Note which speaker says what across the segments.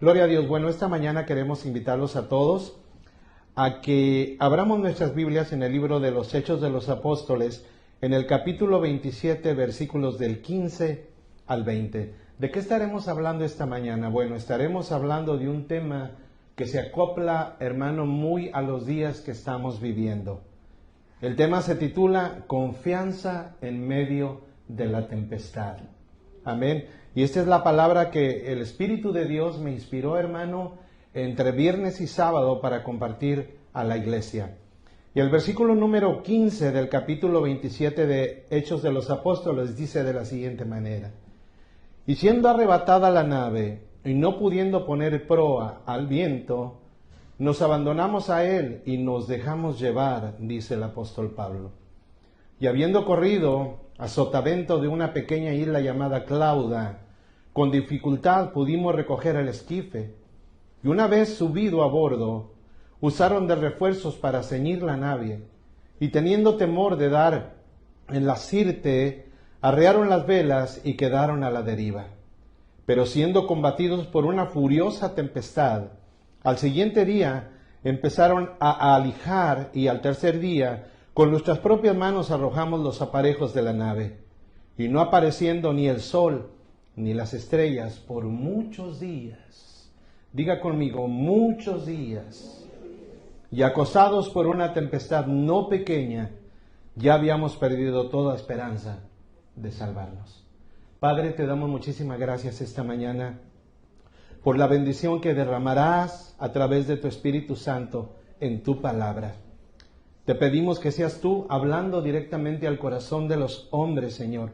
Speaker 1: Gloria a Dios. Bueno, esta mañana queremos invitarlos a todos a que abramos nuestras Biblias en el libro de los Hechos de los Apóstoles, en el capítulo 27, versículos del 15 al 20. ¿De qué estaremos hablando esta mañana? Bueno, estaremos hablando de un tema que se acopla, hermano, muy a los días que estamos viviendo. El tema se titula Confianza en medio de la tempestad. Amén. Y esta es la palabra que el Espíritu de Dios me inspiró, hermano, entre viernes y sábado para compartir a la iglesia. Y el versículo número 15 del capítulo 27 de Hechos de los Apóstoles dice de la siguiente manera: Y siendo arrebatada la nave, y no pudiendo poner proa al viento, nos abandonamos a él y nos dejamos llevar, dice el apóstol Pablo. Y habiendo corrido a sotavento de una pequeña isla llamada Clauda, con dificultad pudimos recoger el esquife, y una vez subido a bordo, usaron de refuerzos para ceñir la nave, y teniendo temor de dar en la sirte, arrearon las velas y quedaron a la deriva. Pero siendo combatidos por una furiosa tempestad, al siguiente día empezaron a alijar, y al tercer día con nuestras propias manos arrojamos los aparejos de la nave, y no apareciendo ni el sol ni las estrellas por muchos días, diga conmigo, muchos días, y acosados por una tempestad no pequeña, ya habíamos perdido toda esperanza de salvarnos. Padre, te damos muchísimas gracias esta mañana por la bendición que derramarás a través de tu Espíritu Santo en tu palabra. Te pedimos que seas tú hablando directamente al corazón de los hombres, Señor,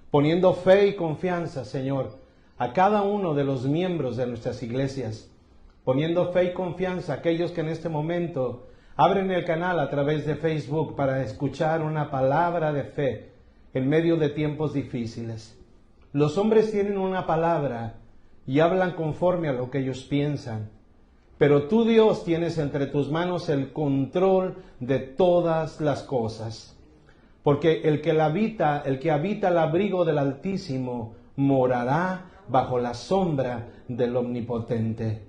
Speaker 1: poniendo fe y confianza, Señor, a cada uno de los miembros de nuestras iglesias, poniendo fe y confianza a aquellos que en este momento abren el canal a través de Facebook para escuchar una palabra de fe en medio de tiempos difíciles. Los hombres tienen una palabra y hablan conforme a lo que ellos piensan. Pero tú, Dios, tienes entre tus manos el control de todas las cosas. Porque el que habita el abrigo del Altísimo, morará bajo la sombra del Omnipotente.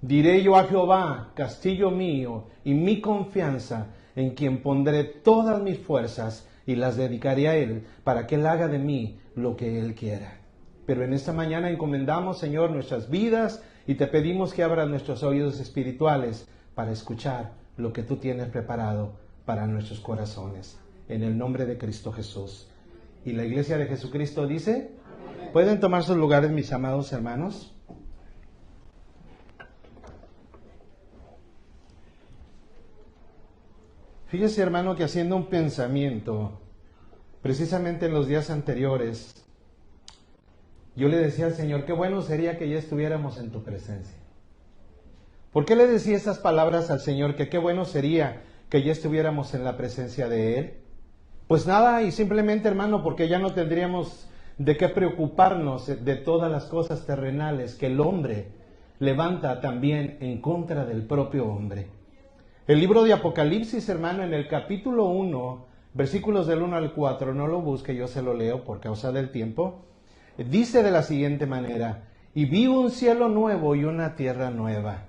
Speaker 1: Diré yo a Jehová, castillo mío, y mi confianza, en quien pondré todas mis fuerzas, y las dedicaré a Él, para que Él haga de mí lo que Él quiera. Pero en esta mañana encomendamos, Señor, nuestras vidas, y te pedimos que abras nuestros oídos espirituales para escuchar lo que tú tienes preparado para nuestros corazones. En el nombre de Cristo Jesús. Y la iglesia de Jesucristo dice, amén. ¿Pueden tomar sus lugares, mis amados hermanos? Fíjese, hermano, que haciendo un pensamiento, precisamente en los días anteriores, yo le decía al Señor, qué bueno sería que ya estuviéramos en tu presencia. ¿Por qué le decía esas palabras al Señor, que qué bueno sería que ya estuviéramos en la presencia de Él? Pues nada, y simplemente, hermano, porque ya no tendríamos de qué preocuparnos de todas las cosas terrenales que el hombre levanta también en contra del propio hombre. El libro de Apocalipsis, hermano, en el capítulo 1, versículos del 1 al 4, no lo busque, yo se lo leo por causa del tiempo, dice de la siguiente manera: Y vi un cielo nuevo y una tierra nueva,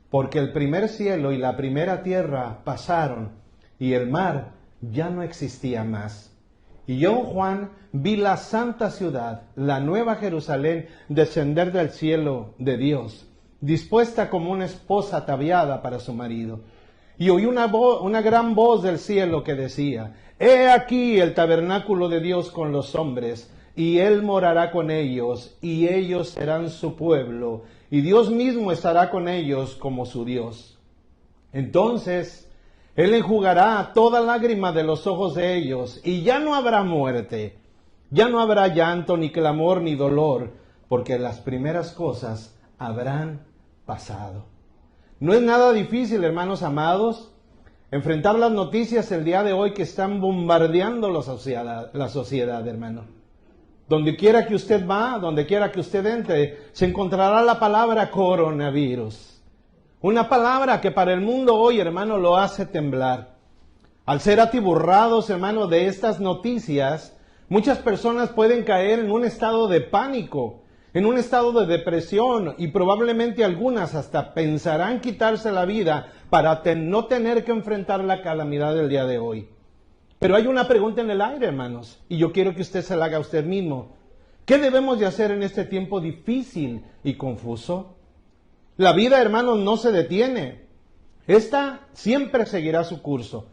Speaker 1: porque el primer cielo y la primera tierra pasaron, y el mar ya no existía más. Y yo, Juan, vi la santa ciudad, la nueva Jerusalén, descender del cielo de Dios, dispuesta como una esposa ataviada para su marido. Y oí una gran voz del cielo que decía: He aquí el tabernáculo de Dios con los hombres, y Él morará con ellos, y ellos serán su pueblo, y Dios mismo estará con ellos como su Dios. Entonces Él enjugará toda lágrima de los ojos de ellos, y ya no habrá muerte, ya no habrá llanto, ni clamor, ni dolor, porque las primeras cosas habrán pasado. No es nada difícil, hermanos amados, enfrentar las noticias el día de hoy que están bombardeando la sociedad, hermano. Donde quiera que usted va, donde quiera que usted entre, se encontrará la palabra coronavirus. Una palabra que para el mundo hoy, hermano, lo hace temblar. Al ser atiborrados, hermano, de estas noticias, muchas personas pueden caer en un estado de pánico en un estado de depresión, y probablemente algunas hasta pensarán quitarse la vida para no tener que enfrentar la calamidad del día de hoy. Pero hay una pregunta en el aire, hermanos, y yo quiero que usted se la haga a usted mismo. ¿Qué debemos de hacer en este tiempo difícil y confuso? La vida, hermanos, no se detiene. Esta siempre seguirá su curso.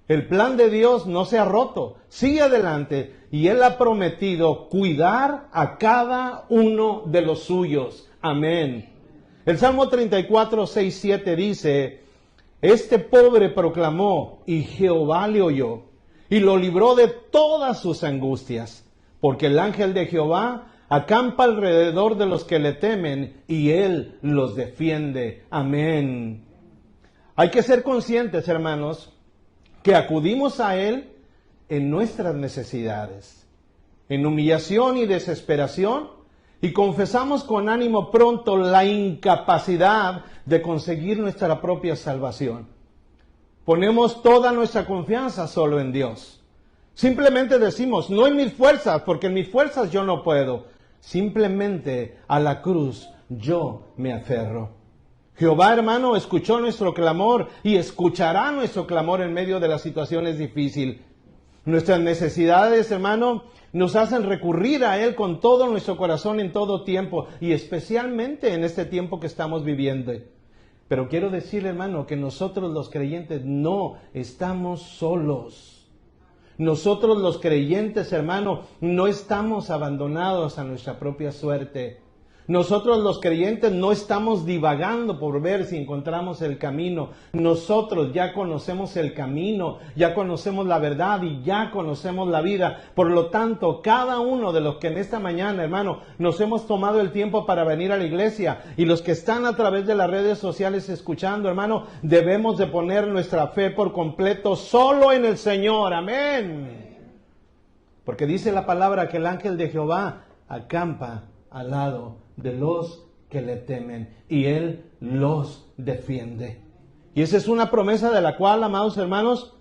Speaker 1: El plan de Dios no se ha roto, sigue adelante, y Él ha prometido cuidar a cada uno de los suyos. Amén. El Salmo 34, 6, 7 dice: este pobre proclamó, y Jehová le oyó, y lo libró de todas sus angustias, porque el ángel de Jehová acampa alrededor de los que le temen, y Él los defiende. Amén. Hay que ser conscientes, hermanos, que acudimos a Él en nuestras necesidades, en humillación y desesperación, y confesamos con ánimo pronto la incapacidad de conseguir nuestra propia salvación. Ponemos toda nuestra confianza solo en Dios. Simplemente decimos, no en mis fuerzas, porque en mis fuerzas yo no puedo. Simplemente a la cruz yo me aferro. Jehová, hermano, escuchó nuestro clamor y escuchará nuestro clamor en medio de las situaciones difíciles. Nuestras necesidades, hermano, nos hacen recurrir a Él con todo nuestro corazón en todo tiempo, y especialmente en este tiempo que estamos viviendo. Pero quiero decirle, hermano, que nosotros los creyentes no estamos solos. Nosotros los creyentes, hermano, no estamos abandonados a nuestra propia suerte. Nosotros los creyentes no estamos divagando por ver si encontramos el camino. Nosotros ya conocemos el camino, ya conocemos la verdad y ya conocemos la vida. Por lo tanto, cada uno de los que en esta mañana, hermano, nos hemos tomado el tiempo para venir a la iglesia, y los que están a través de las redes sociales escuchando, hermano, debemos de poner nuestra fe por completo solo en el Señor. Amén. Porque dice la palabra que el ángel de Jehová acampa al lado de los que le temen, y Él los defiende. Y esa es una promesa de la cual, amados hermanos,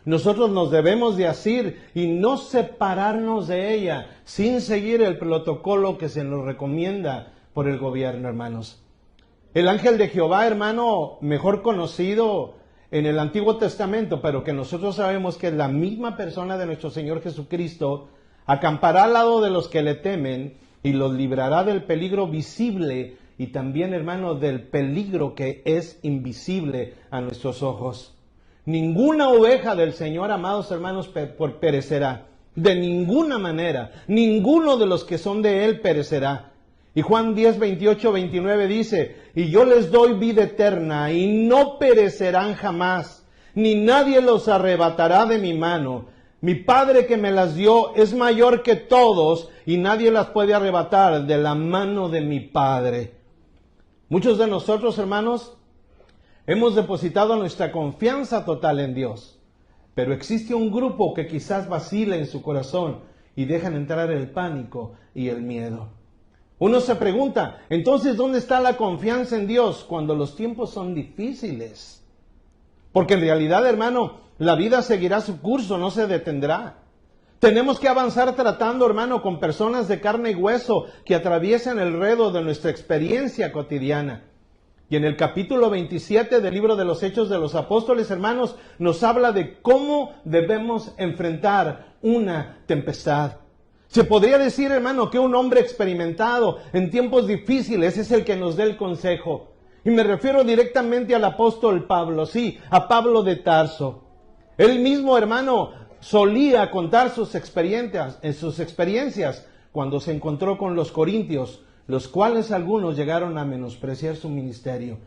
Speaker 1: nosotros nos debemos de asir y no separarnos de ella sin seguir el protocolo que se nos recomienda por el gobierno, hermanos. El ángel de Jehová, hermano, mejor conocido en el Antiguo Testamento, pero que nosotros sabemos que es la misma persona de nuestro Señor Jesucristo, acampará al lado de los que le temen y los librará del peligro visible y también, hermano, del peligro que es invisible a nuestros ojos. Ninguna oveja del Señor, amados hermanos, perecerá. De ninguna manera. Ninguno de los que son de Él perecerá. Y Juan 10, 28, 29 dice: y yo les doy vida eterna y no perecerán jamás, ni nadie los arrebatará de mi mano. Mi Padre que me las dio es mayor que todos, y nadie las puede arrebatar de la mano de mi Padre. Muchos de nosotros, hermanos, hemos depositado nuestra confianza total en Dios. Pero existe un grupo que quizás vacila en su corazón y dejan entrar el pánico y el miedo. Uno se pregunta, entonces, ¿dónde está la confianza en Dios cuando los tiempos son difíciles? Porque en realidad, hermano, la vida seguirá su curso, no se detendrá. Tenemos que avanzar tratando, hermano, con personas de carne y hueso que atraviesan el redo de nuestra experiencia cotidiana. Y en el capítulo 27 del libro de los Hechos de los Apóstoles, hermanos, nos habla de cómo debemos enfrentar una tempestad. Se podría decir, hermano, que un hombre experimentado en tiempos difíciles es el que nos dé el consejo. Y me refiero directamente al apóstol Pablo, sí, a Pablo de Tarso. Él mismo, hermano, solía contar sus experiencias cuando se encontró con los corintios, los cuales algunos llegaron a menospreciar su ministerio.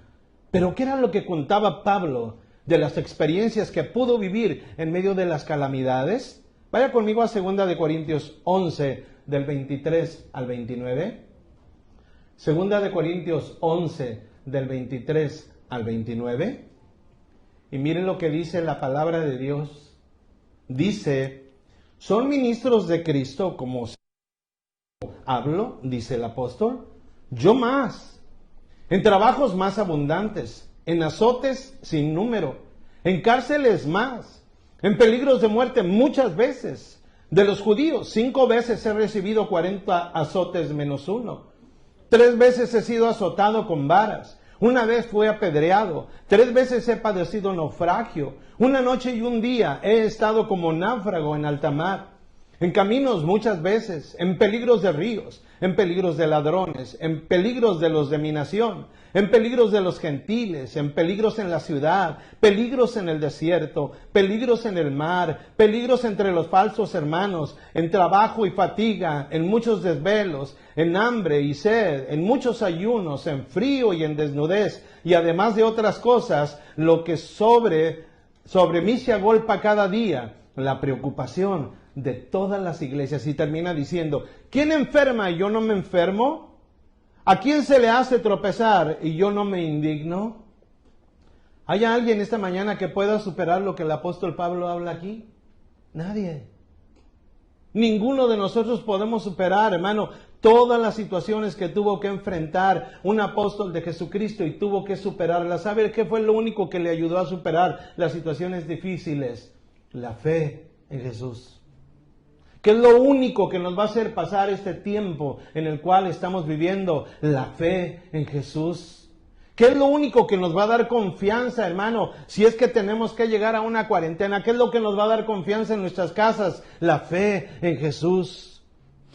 Speaker 1: Pero ¿qué era lo que contaba Pablo de las experiencias que pudo vivir en medio de las calamidades? Vaya conmigo a 2 de Corintios 11, del 23 al 29. 2 de Corintios 11, del 23 al 29. Y miren lo que dice la palabra de Dios. Dice, ¿son ministros de Cristo como hablo? Dice el apóstol. Yo más. En trabajos más abundantes. En azotes sin número. En cárceles más. En peligros de muerte muchas veces. de los judíos. 5 veces he recibido 40 azotes menos uno. 3 veces he sido azotado con varas. 1 vez fui apedreado. 3 veces he padecido naufragio. 1 noche y 1 día he estado como náufrago en alta mar. En caminos muchas veces, en peligros de ríos, en peligros de ladrones, en peligros de los de mi nación, en peligros de los gentiles, en peligros en la ciudad, peligros en el desierto, peligros en el mar, peligros entre los falsos hermanos, en trabajo y fatiga, en muchos desvelos, en hambre y sed, en muchos ayunos, en frío y en desnudez, y además de otras cosas, lo que sobre mí se agolpa cada día, la preocupación de todas las iglesias. Y termina diciendo, ¿quién enferma y yo no me enfermo? ¿A quién se le hace tropezar y yo no me indigno? ¿Hay alguien esta mañana que pueda superar lo que el apóstol Pablo habla aquí? Nadie. Ninguno de nosotros podemos superar, hermano, todas las situaciones que tuvo que enfrentar un apóstol de Jesucristo y tuvo que superarlas. ¿Sabe qué fue lo único que le ayudó a superar las situaciones difíciles? La fe en Jesús. ¿Qué es lo único que nos va a hacer pasar este tiempo en el cual estamos viviendo? La fe en Jesús. ¿Qué es lo único que nos va a dar confianza, hermano? Si es que tenemos que llegar a una cuarentena, ¿qué es lo que nos va a dar confianza en nuestras casas? La fe en Jesús.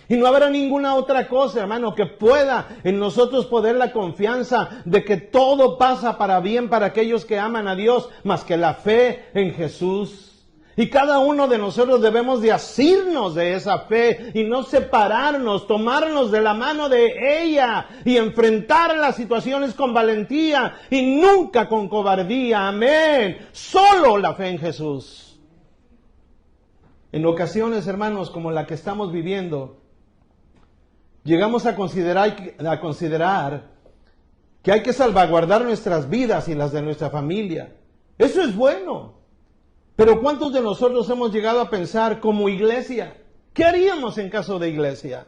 Speaker 1: Y no habrá ninguna otra cosa, hermano, que pueda en nosotros poner la confianza de que todo pasa para bien para aquellos que aman a Dios, más que la fe en Jesús. Y cada uno de nosotros debemos de asirnos de esa fe y no separarnos, tomarnos de la mano de ella y enfrentar las situaciones con valentía y nunca con cobardía. Amén. Solo la fe en Jesús. En ocasiones, hermanos, como la que estamos viviendo, llegamos a considerar que hay que salvaguardar nuestras vidas y las de nuestra familia. Eso es bueno. Pero ¿cuántos de nosotros hemos llegado a pensar como iglesia? ¿Qué haríamos en caso de iglesia?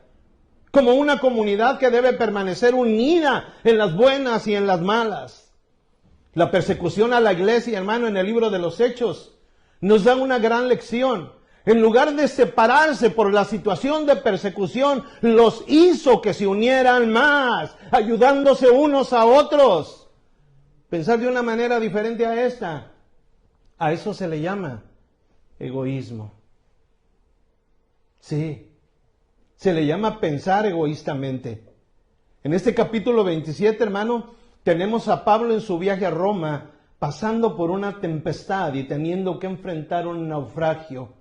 Speaker 1: Como una comunidad que debe permanecer unida en las buenas y en las malas. La persecución a la iglesia, hermano, en el libro de los Hechos, nos da una gran lección. En lugar de separarse por la situación de persecución, los hizo que se unieran más, ayudándose unos a otros. Pensar de una manera diferente a esta. A eso se le llama egoísmo. Sí, se le llama pensar egoístamente. En este capítulo 27, hermano, tenemos a Pablo en su viaje a Roma, pasando por una tempestad y teniendo que enfrentar un naufragio.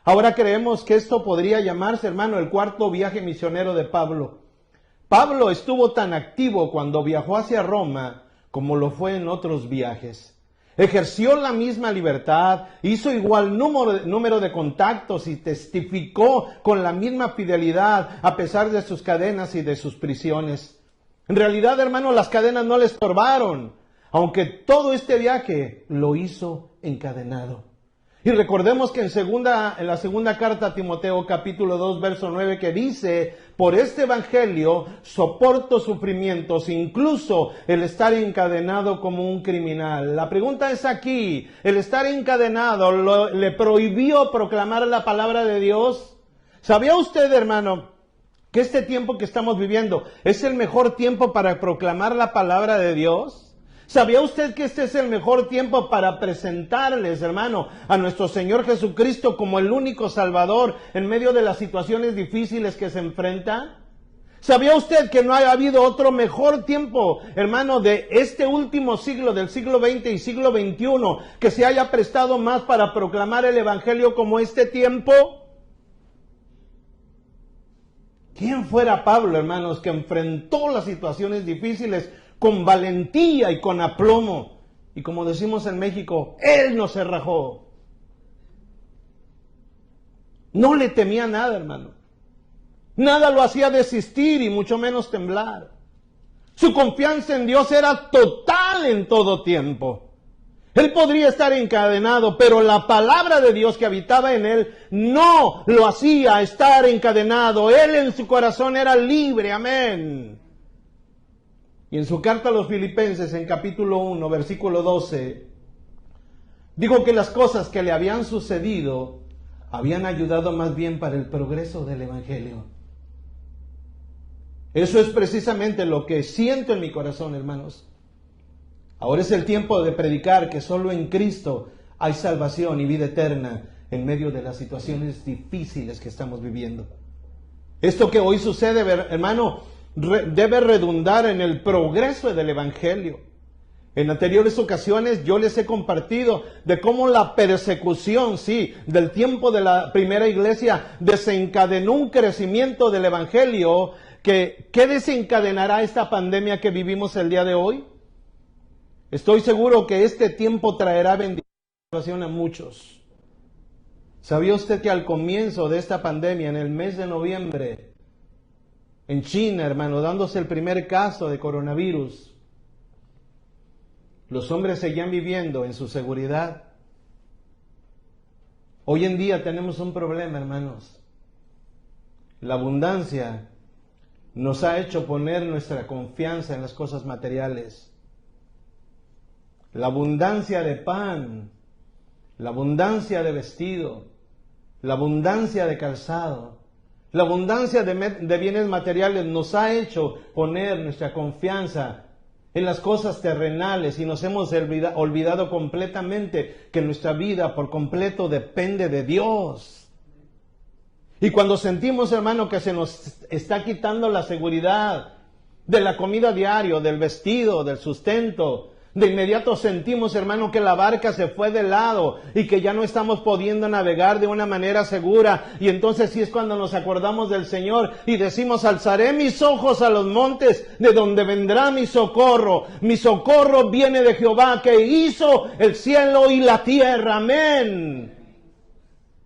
Speaker 1: Ahora creemos que esto podría llamarse, hermano, el 4º viaje misionero de Pablo. Pablo estuvo tan activo cuando viajó hacia Roma como lo fue en otros viajes. Ejerció la misma libertad, hizo igual número de contactos y testificó con la misma fidelidad a pesar de sus cadenas y de sus prisiones. En realidad, hermano, las cadenas no le estorbaron, aunque todo este viaje lo hizo encadenado. Y recordemos que en la segunda carta a Timoteo, capítulo 2, verso 9, que dice, por este evangelio soporto sufrimientos, incluso el estar encadenado como un criminal. La pregunta es aquí, ¿el estar encadenado le prohibió proclamar la palabra de Dios? ¿Sabía usted, hermano, que este tiempo que estamos viviendo es el mejor tiempo para proclamar la palabra de Dios? ¿Sabía usted que este es el mejor tiempo para presentarles, hermano, a nuestro Señor Jesucristo como el único Salvador en medio de las situaciones difíciles que se enfrenta? ¿Sabía usted que no ha habido otro mejor tiempo, hermano, de este último siglo, del siglo XX y siglo XXI, que se haya prestado más para proclamar el Evangelio como este tiempo? ¿Quién fuera Pablo, hermanos, que enfrentó las situaciones difíciles con valentía y con aplomo? Y como decimos en México, él no se rajó. No le temía nada, hermano. Nada lo hacía desistir y mucho menos temblar. Su confianza en Dios era total en todo tiempo. Él podría estar encadenado, pero la palabra de Dios que habitaba en él no lo hacía estar encadenado. Él en su corazón era libre, amén. Y en su carta a los Filipenses, en capítulo 1, versículo 12, dijo que las cosas que le habían sucedido habían ayudado más bien para el progreso del Evangelio. Eso es precisamente lo que siento en mi corazón, hermanos. Ahora es el tiempo de predicar que solo en Cristo hay salvación y vida eterna en medio de las situaciones difíciles que estamos viviendo. Esto que hoy sucede, hermano, debe redundar en el progreso del Evangelio. En anteriores ocasiones yo les he compartido de cómo la persecución, sí, del tiempo de la primera iglesia desencadenó un crecimiento del Evangelio. ¿Qué desencadenará esta pandemia que vivimos el día de hoy? Estoy seguro que este tiempo traerá bendición a muchos. ¿Sabía usted que al comienzo de esta pandemia, en el mes de noviembre, en China, hermano, dándose el primer caso de coronavirus, los hombres seguían viviendo en su seguridad? Hoy en día tenemos un problema, hermanos. La abundancia nos ha hecho poner nuestra confianza en las cosas materiales. La abundancia de pan, la abundancia de vestido, la abundancia de calzado, la abundancia de bienes materiales nos ha hecho poner nuestra confianza en las cosas terrenales y nos hemos olvidado completamente que nuestra vida por completo depende de Dios. Y cuando sentimos, hermano, que se nos está quitando la seguridad de la comida diaria, del vestido, del sustento, de inmediato sentimos, hermano, que la barca se fue de lado y que ya no estamos pudiendo navegar de una manera segura. Y entonces sí es cuando nos acordamos del Señor y decimos: alzaré mis ojos a los montes, de donde vendrá mi socorro. Mi socorro viene de Jehová, que hizo el cielo y la tierra. Amén.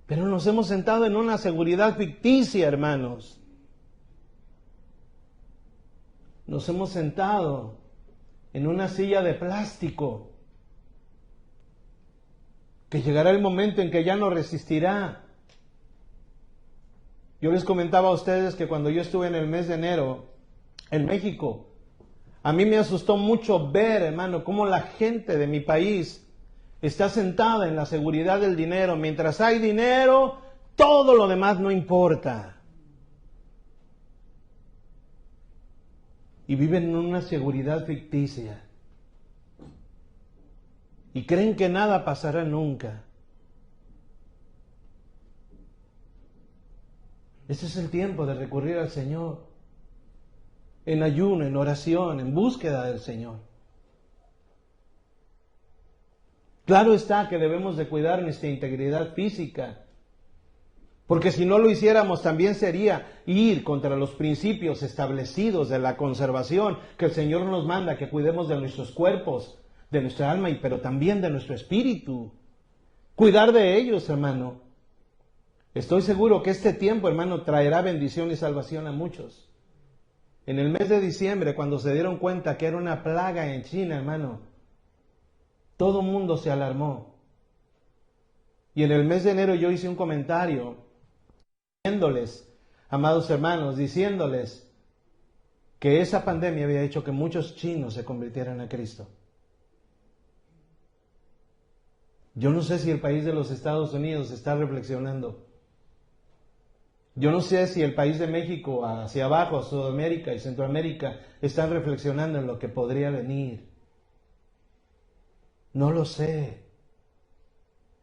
Speaker 1: Pero nos hemos sentado en una seguridad ficticia, hermanos. Nos hemos sentado en una silla de plástico, que llegará el momento en que ya no resistirá. Yo les comentaba a ustedes que cuando yo estuve en el mes de enero en México, a mí me asustó mucho ver, hermano, cómo la gente de mi país está sentada en la seguridad del dinero. Mientras hay dinero, todo lo demás no importa. Y viven en una seguridad ficticia. Y creen que nada pasará nunca. Ese es el tiempo de recurrir al Señor. En ayuno, en oración, en búsqueda del Señor. Claro está que debemos de cuidar nuestra integridad física. Porque si no lo hiciéramos, también sería ir contra los principios establecidos de la conservación que el Señor nos manda, que cuidemos de nuestros cuerpos, de nuestra alma, pero también de nuestro espíritu. Cuidar de ellos, hermano. Estoy seguro que este tiempo, hermano, traerá bendición y salvación a muchos. En el mes de diciembre, cuando se dieron cuenta que era una plaga en China, hermano, todo el mundo se alarmó. Y en el mes de enero yo hice un comentario diciéndoles, amados hermanos, diciéndoles que esa pandemia había hecho que muchos chinos se convirtieran a Cristo. Yo no sé si el país de los Estados Unidos está reflexionando. Yo no sé si el país de México hacia abajo, Sudamérica y Centroamérica, están reflexionando en lo que podría venir. No lo sé.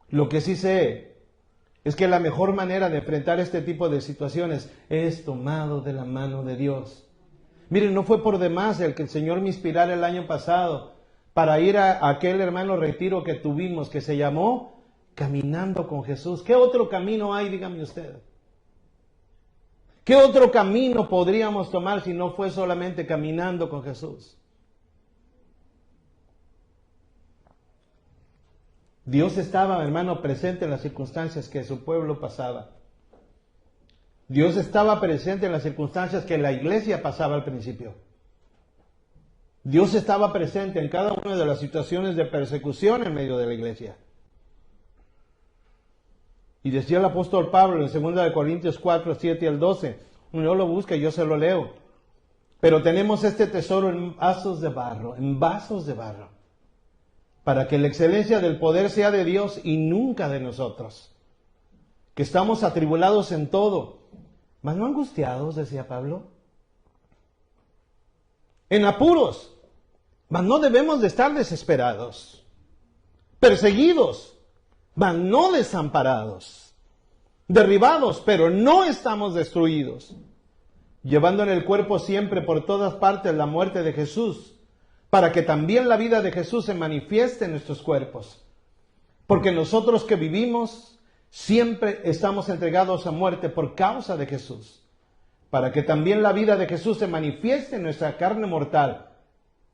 Speaker 1: Lo que sí sé es que la mejor manera de enfrentar este tipo de situaciones es tomado de la mano de Dios. Miren, no fue por demás el que el Señor me inspirara el año pasado para ir a aquel, hermano, retiro que tuvimos, que se llamó Caminando con Jesús. ¿Qué otro camino hay, dígame usted? ¿Qué otro camino podríamos tomar si no fue solamente caminando con Jesús? Dios estaba, hermano, presente en las circunstancias que su pueblo pasaba. Dios estaba presente en las circunstancias que la iglesia pasaba al principio. Dios estaba presente en cada una de las situaciones de persecución en medio de la iglesia. Y decía el apóstol Pablo en 2 Corintios 4, 7 al 12, uno lo busca y yo se lo leo. Pero tenemos este tesoro en vasos de barro, para que la excelencia del poder sea de Dios y nunca de nosotros. que estamos atribulados en todo, mas no angustiados, decía Pablo. En apuros, mas no debemos de estar desesperados. Perseguidos, mas no desamparados. Derribados, pero no estamos destruidos. Llevando en el cuerpo siempre por todas partes la muerte de Jesús, para que también la vida de Jesús se manifieste en nuestros cuerpos. Porque nosotros que vivimos, siempre estamos entregados a muerte por causa de Jesús, para que también la vida de Jesús se manifieste en nuestra carne mortal,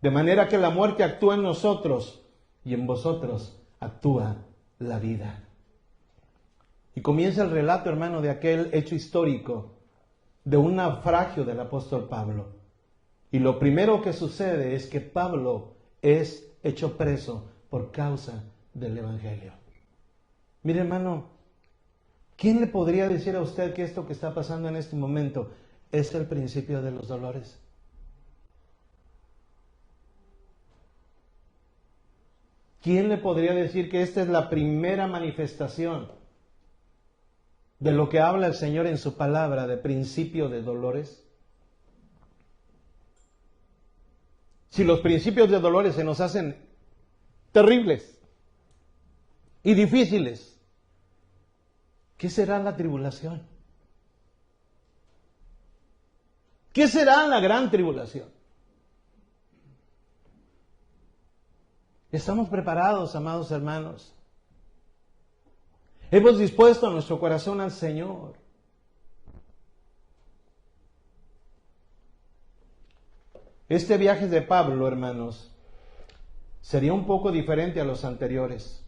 Speaker 1: de manera que la muerte actúa en nosotros y en vosotros actúa la vida. Y comienza el relato, hermano, de aquel hecho histórico, de un naufragio del apóstol Pablo. Y lo primero que sucede es que Pablo es hecho preso por causa del Evangelio. Mire, hermano, ¿quién le podría decir a usted que esto que está pasando en este momento es el principio de los dolores? ¿Quién le podría decir que esta es la primera manifestación de lo que habla el Señor en su palabra de principio de dolores? Si los principios de dolores se nos hacen terribles y difíciles, ¿qué será la tribulación? ¿Qué será la gran tribulación? ¿Estamos preparados, amados hermanos? ¿Hemos dispuesto nuestro corazón al Señor? Este viaje de Pablo, hermanos, sería un poco diferente a los anteriores.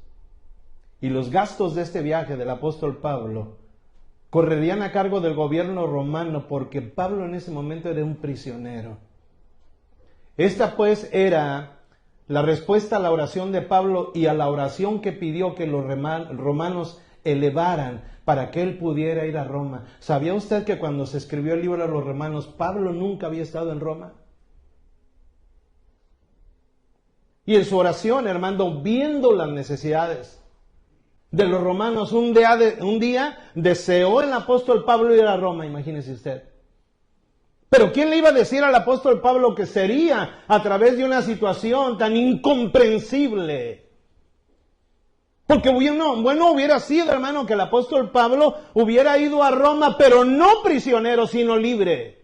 Speaker 1: Y los gastos de este viaje del apóstol Pablo correrían a cargo del gobierno romano, porque Pablo en ese momento era un prisionero. Esta pues era la respuesta a la oración de Pablo y a la oración que pidió que los romanos elevaran para que él pudiera ir a Roma. ¿Sabía usted que cuando se escribió el libro de los Romanos, Pablo nunca había estado en Roma? Y en su oración, hermano, viendo las necesidades de los romanos, un día deseó el apóstol Pablo ir a Roma, imagínese usted. Pero ¿quién le iba a decir al apóstol Pablo que sería a través de una situación tan incomprensible? Porque bueno hubiera sido, hermano, que el apóstol Pablo hubiera ido a Roma, pero no prisionero, sino libre.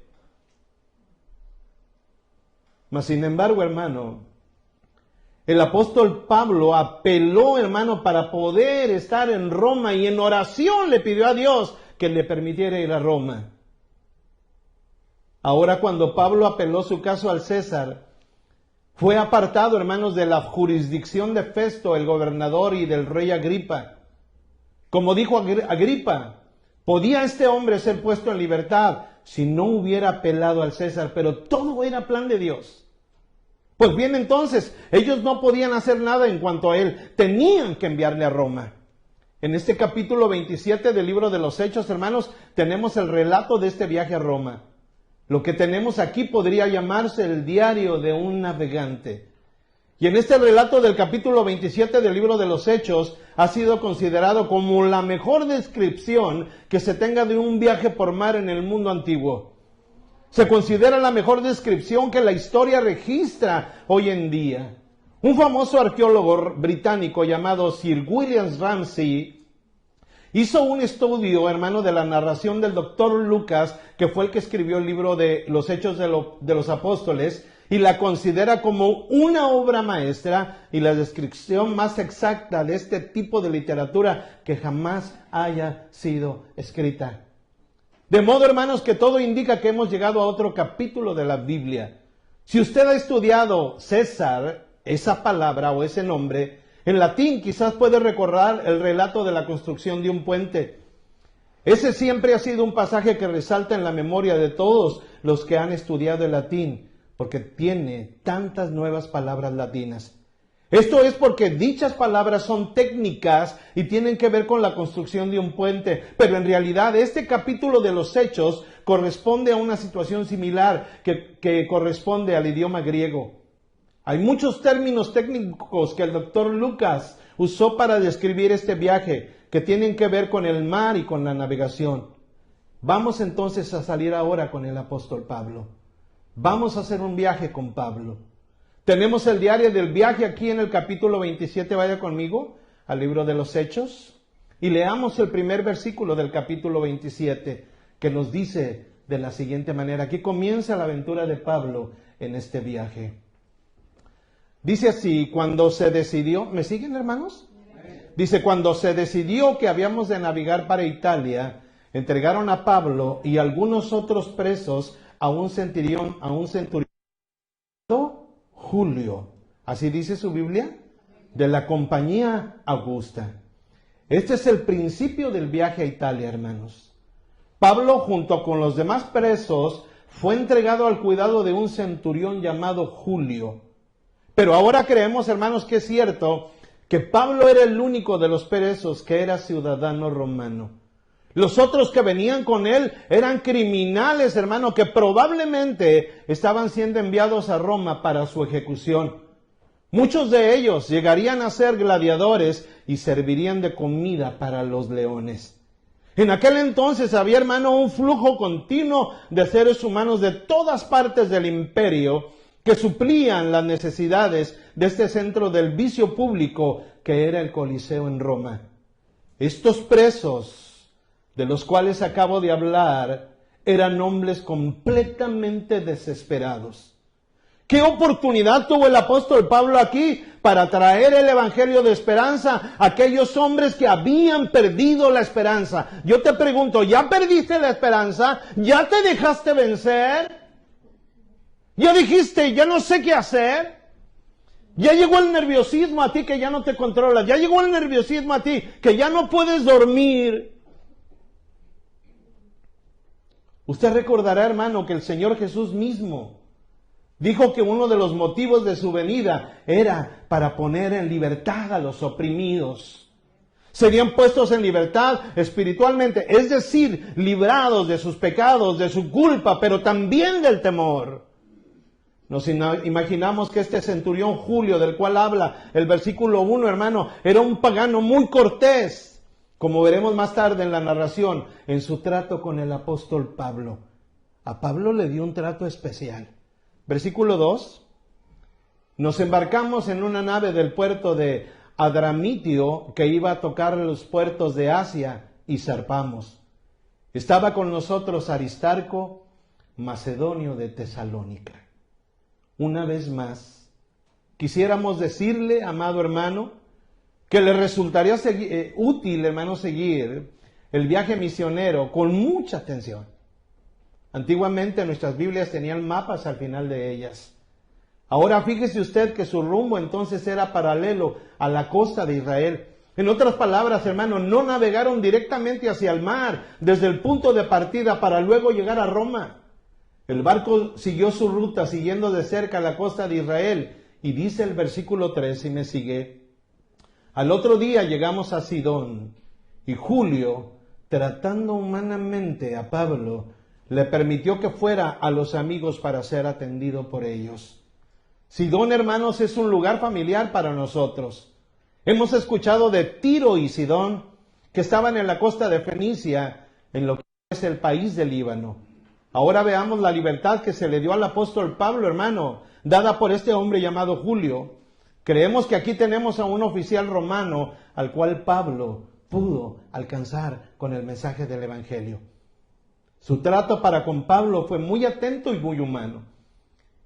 Speaker 1: Mas sin embargo, hermano, el apóstol Pablo apeló, hermano, para poder estar en Roma, y en oración le pidió a Dios que le permitiera ir a Roma. Ahora, cuando Pablo apeló su caso al César, fue apartado, hermanos, de la jurisdicción de Festo, el gobernador, y del rey Agripa. Como dijo Agripa, podía este hombre ser puesto en libertad si no hubiera apelado al César, pero todo era plan de Dios. Pues bien, entonces, ellos no podían hacer nada en cuanto a él, tenían que enviarle a Roma. En este capítulo 27 del libro de los Hechos, hermanos, tenemos el relato de este viaje a Roma. Lo que tenemos aquí podría llamarse el diario de un navegante. Y en este relato del capítulo 27 del libro de los Hechos ha sido considerado como la mejor descripción que se tenga de un viaje por mar en el mundo antiguo. Se considera la mejor descripción que la historia registra hoy en día. Un famoso arqueólogo británico llamado Sir William Ramsay hizo un estudio, hermano, de la narración del doctor Lucas, que fue el que escribió el libro de los Hechos de los Apóstoles, y la considera como una obra maestra y la descripción más exacta de este tipo de literatura que jamás haya sido escrita. De modo, hermanos, que todo indica que hemos llegado a otro capítulo de la Biblia. Si usted ha estudiado César, esa palabra o ese nombre, en latín quizás puede recordar el relato de la construcción de un puente. Ese siempre ha sido un pasaje que resalta en la memoria de todos los que han estudiado el latín, porque tiene tantas nuevas palabras latinas. Esto es porque dichas palabras son técnicas y tienen que ver con la construcción de un puente, pero en realidad este capítulo de los Hechos corresponde a una situación similar que corresponde al idioma griego. Hay muchos términos técnicos que el doctor Lucas usó para describir este viaje, que tienen que ver con el mar y con la navegación. Vamos entonces a salir ahora con el apóstol Pablo. Vamos a hacer un viaje con Pablo. Tenemos el diario del viaje aquí en el capítulo 27, vaya conmigo al libro de los Hechos y leamos el primer versículo del capítulo 27 que nos dice de la siguiente manera. Aquí comienza la aventura de Pablo en este viaje. Dice así, cuando se decidió, ¿me siguen, hermanos? Dice, cuando se decidió que habíamos de navegar para Italia, entregaron a Pablo y algunos otros presos a un centurión Julio, así dice su Biblia, de la compañía Augusta. Este es el principio del viaje a Italia, hermanos. Pablo, junto con los demás presos, fue entregado al cuidado de un centurión llamado Julio. Pero ahora creemos, hermanos, que es cierto que Pablo era el único de los presos que era ciudadano romano. Los otros que venían con él eran criminales, hermano, que probablemente estaban siendo enviados a Roma para su ejecución. Muchos de ellos llegarían a ser gladiadores y servirían de comida para los leones. En aquel entonces había, hermano, un flujo continuo de seres humanos de todas partes del imperio que suplían las necesidades de este centro del vicio público que era el Coliseo en Roma. Estos presos de los cuales acabo de hablar, eran hombres completamente desesperados. ¿Qué oportunidad tuvo el apóstol Pablo aquí para traer el evangelio de esperanza a aquellos hombres que habían perdido la esperanza? Yo te pregunto, ¿ya perdiste la esperanza? ¿Ya te dejaste vencer? ¿Ya dijiste, ya no sé qué hacer? ¿Ya llegó el nerviosismo a ti que ya no te controlas? ¿Ya llegó el nerviosismo a ti que ya no puedes dormir? Usted recordará, hermano, que el Señor Jesús mismo dijo que uno de los motivos de su venida era para poner en libertad a los oprimidos. Serían puestos en libertad espiritualmente, es decir, librados de sus pecados, de su culpa, pero también del temor. Nos imaginamos que este centurión Julio, del cual habla el versículo 1, hermano, era un pagano muy cortés. Como veremos más tarde en la narración, en su trato con el apóstol Pablo. A Pablo le dio un trato especial. Versículo 2. Nos embarcamos en una nave del puerto de Adramitio que iba a tocar los puertos de Asia y zarpamos. Estaba con nosotros Aristarco, macedonio de Tesalónica. Una vez más, quisiéramos decirle, amado hermano, que le resultaría útil, hermano, seguir el viaje misionero con mucha atención. Antiguamente nuestras Biblias tenían mapas al final de ellas. Ahora fíjese usted que su rumbo entonces era paralelo a la costa de Israel. En otras palabras, hermano, no navegaron directamente hacia el mar desde el punto de partida para luego llegar a Roma. El barco siguió su ruta siguiendo de cerca la costa de Israel. Y dice el versículo 3, si me sigue, al otro día llegamos a Sidón y Julio, tratando humanamente a Pablo, le permitió que fuera a los amigos para ser atendido por ellos. Sidón, hermanos, es un lugar familiar para nosotros. Hemos escuchado de Tiro y Sidón, que estaban en la costa de Fenicia, en lo que es el país del Líbano. Ahora veamos la libertad que se le dio al apóstol Pablo, hermano, dada por este hombre llamado Julio. Creemos que aquí tenemos a un oficial romano al cual Pablo pudo alcanzar con el mensaje del Evangelio. Su trato para con Pablo fue muy atento y muy humano.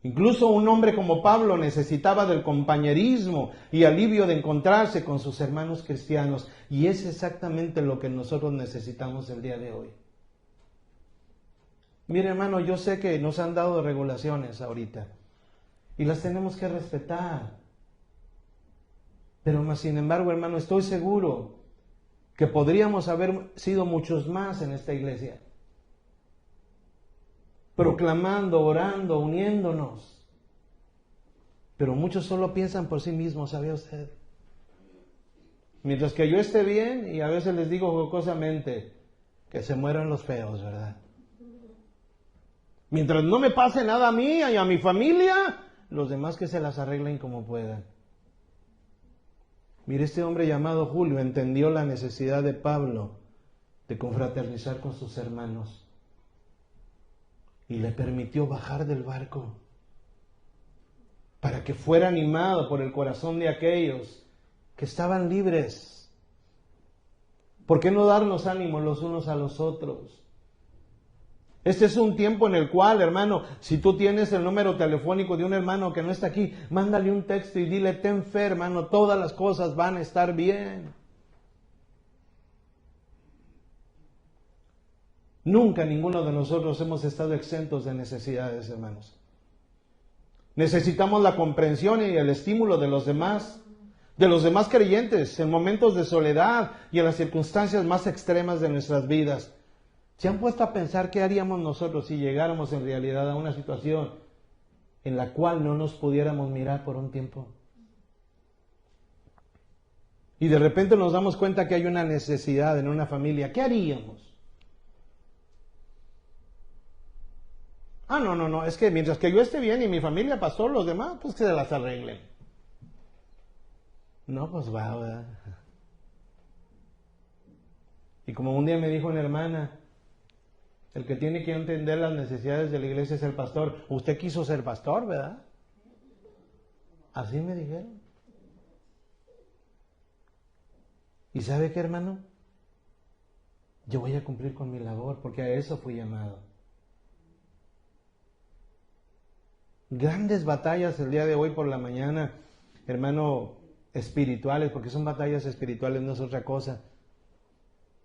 Speaker 1: Incluso un hombre como Pablo necesitaba del compañerismo y alivio de encontrarse con sus hermanos cristianos. Y es exactamente lo que nosotros necesitamos el día de hoy. Mire, hermano, yo sé que nos han dado regulaciones ahorita y las tenemos que respetar. Pero más sin embargo, hermano, estoy seguro que podríamos haber sido muchos más en esta iglesia. Proclamando, orando, uniéndonos. Pero muchos solo piensan por sí mismos, ¿sabe usted? Mientras que yo esté bien, y a veces les digo jocosamente, que se mueran los feos, ¿verdad? Mientras no me pase nada a mí y a mi familia, los demás que se las arreglen como puedan. Mire, este hombre llamado Julio entendió la necesidad de Pablo de confraternizar con sus hermanos y le permitió bajar del barco para que fuera animado por el corazón de aquellos que estaban libres. ¿Por qué no darnos ánimo los unos a los otros? Este es un tiempo en el cual, hermano, si tú tienes el número telefónico de un hermano que no está aquí, mándale un texto y dile: ten fe, hermano, todas las cosas van a estar bien. Nunca ninguno de nosotros hemos estado exentos de necesidades, hermanos. Necesitamos la comprensión y el estímulo de los demás creyentes en momentos de soledad y en las circunstancias más extremas de nuestras vidas. ¿Se han puesto a pensar qué haríamos nosotros si llegáramos en realidad a una situación en la cual no nos pudiéramos mirar por un tiempo? Y de repente nos damos cuenta que hay una necesidad en una familia. ¿Qué haríamos? No, es que mientras que yo esté bien y mi familia, pastor, los demás, pues que se las arreglen. No, pues va, ¿verdad? Y como un día me dijo una hermana, el que tiene que entender las necesidades de la iglesia es el pastor. Usted quiso ser pastor, ¿verdad? Así me dijeron. ¿Y sabe qué, hermano? Yo voy a cumplir con mi labor porque a eso fui llamado. Grandes batallas el día de hoy por la mañana, hermano, espirituales, porque son batallas espirituales, no es otra cosa.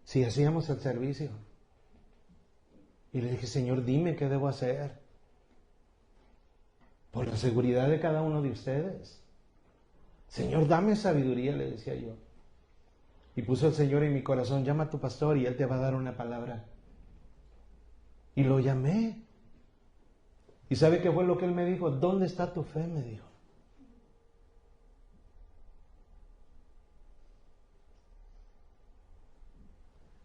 Speaker 1: Si hacíamos el servicio. Y le dije: Señor, dime qué debo hacer. Por la seguridad de cada uno de ustedes. Señor, dame sabiduría, le decía yo. Y puso el Señor en mi corazón: llama a tu pastor y él te va a dar una palabra. Y lo llamé. ¿Y sabe qué fue lo que él me dijo? ¿Dónde está tu fe?, me dijo.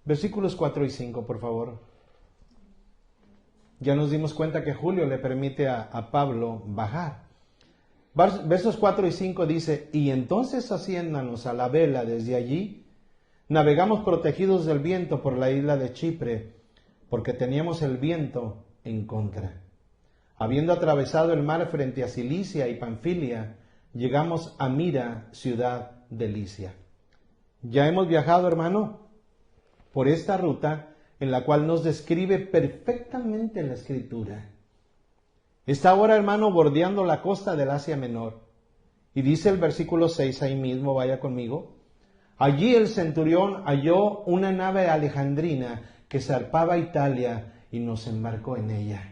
Speaker 1: Versículos 4 y 5, por favor. Ya nos dimos cuenta que Julio le permite a Pablo bajar. Versos 4 y 5 dice: y entonces haciéndonos a la vela desde allí, navegamos protegidos del viento por la isla de Chipre, porque teníamos el viento en contra. Habiendo atravesado el mar frente a Cilicia y Panfilia, llegamos a Mira, ciudad de Licia. Ya hemos viajado, hermano, por esta ruta en la cual nos describe perfectamente la Escritura. Está ahora, hermano, bordeando la costa del Asia Menor. Y dice el versículo 6, ahí mismo, vaya conmigo: allí el centurión halló una nave alejandrina que zarpaba a Italia y nos embarcó en ella.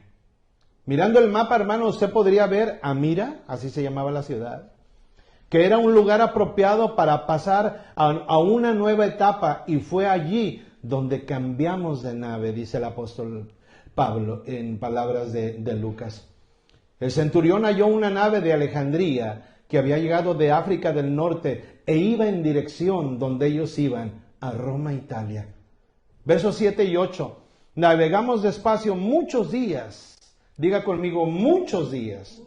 Speaker 1: Mirando el mapa, hermano, usted podría ver a Mira, así se llamaba la ciudad, que era un lugar apropiado para pasar a una nueva etapa, y fue allí donde cambiamos de nave, dice el apóstol Pablo en palabras de Lucas. El centurión halló una nave de Alejandría que había llegado de África del Norte e iba en dirección donde ellos iban, a Roma, Italia. Versos 7 y 8. Navegamos despacio muchos días. Diga conmigo: muchos días.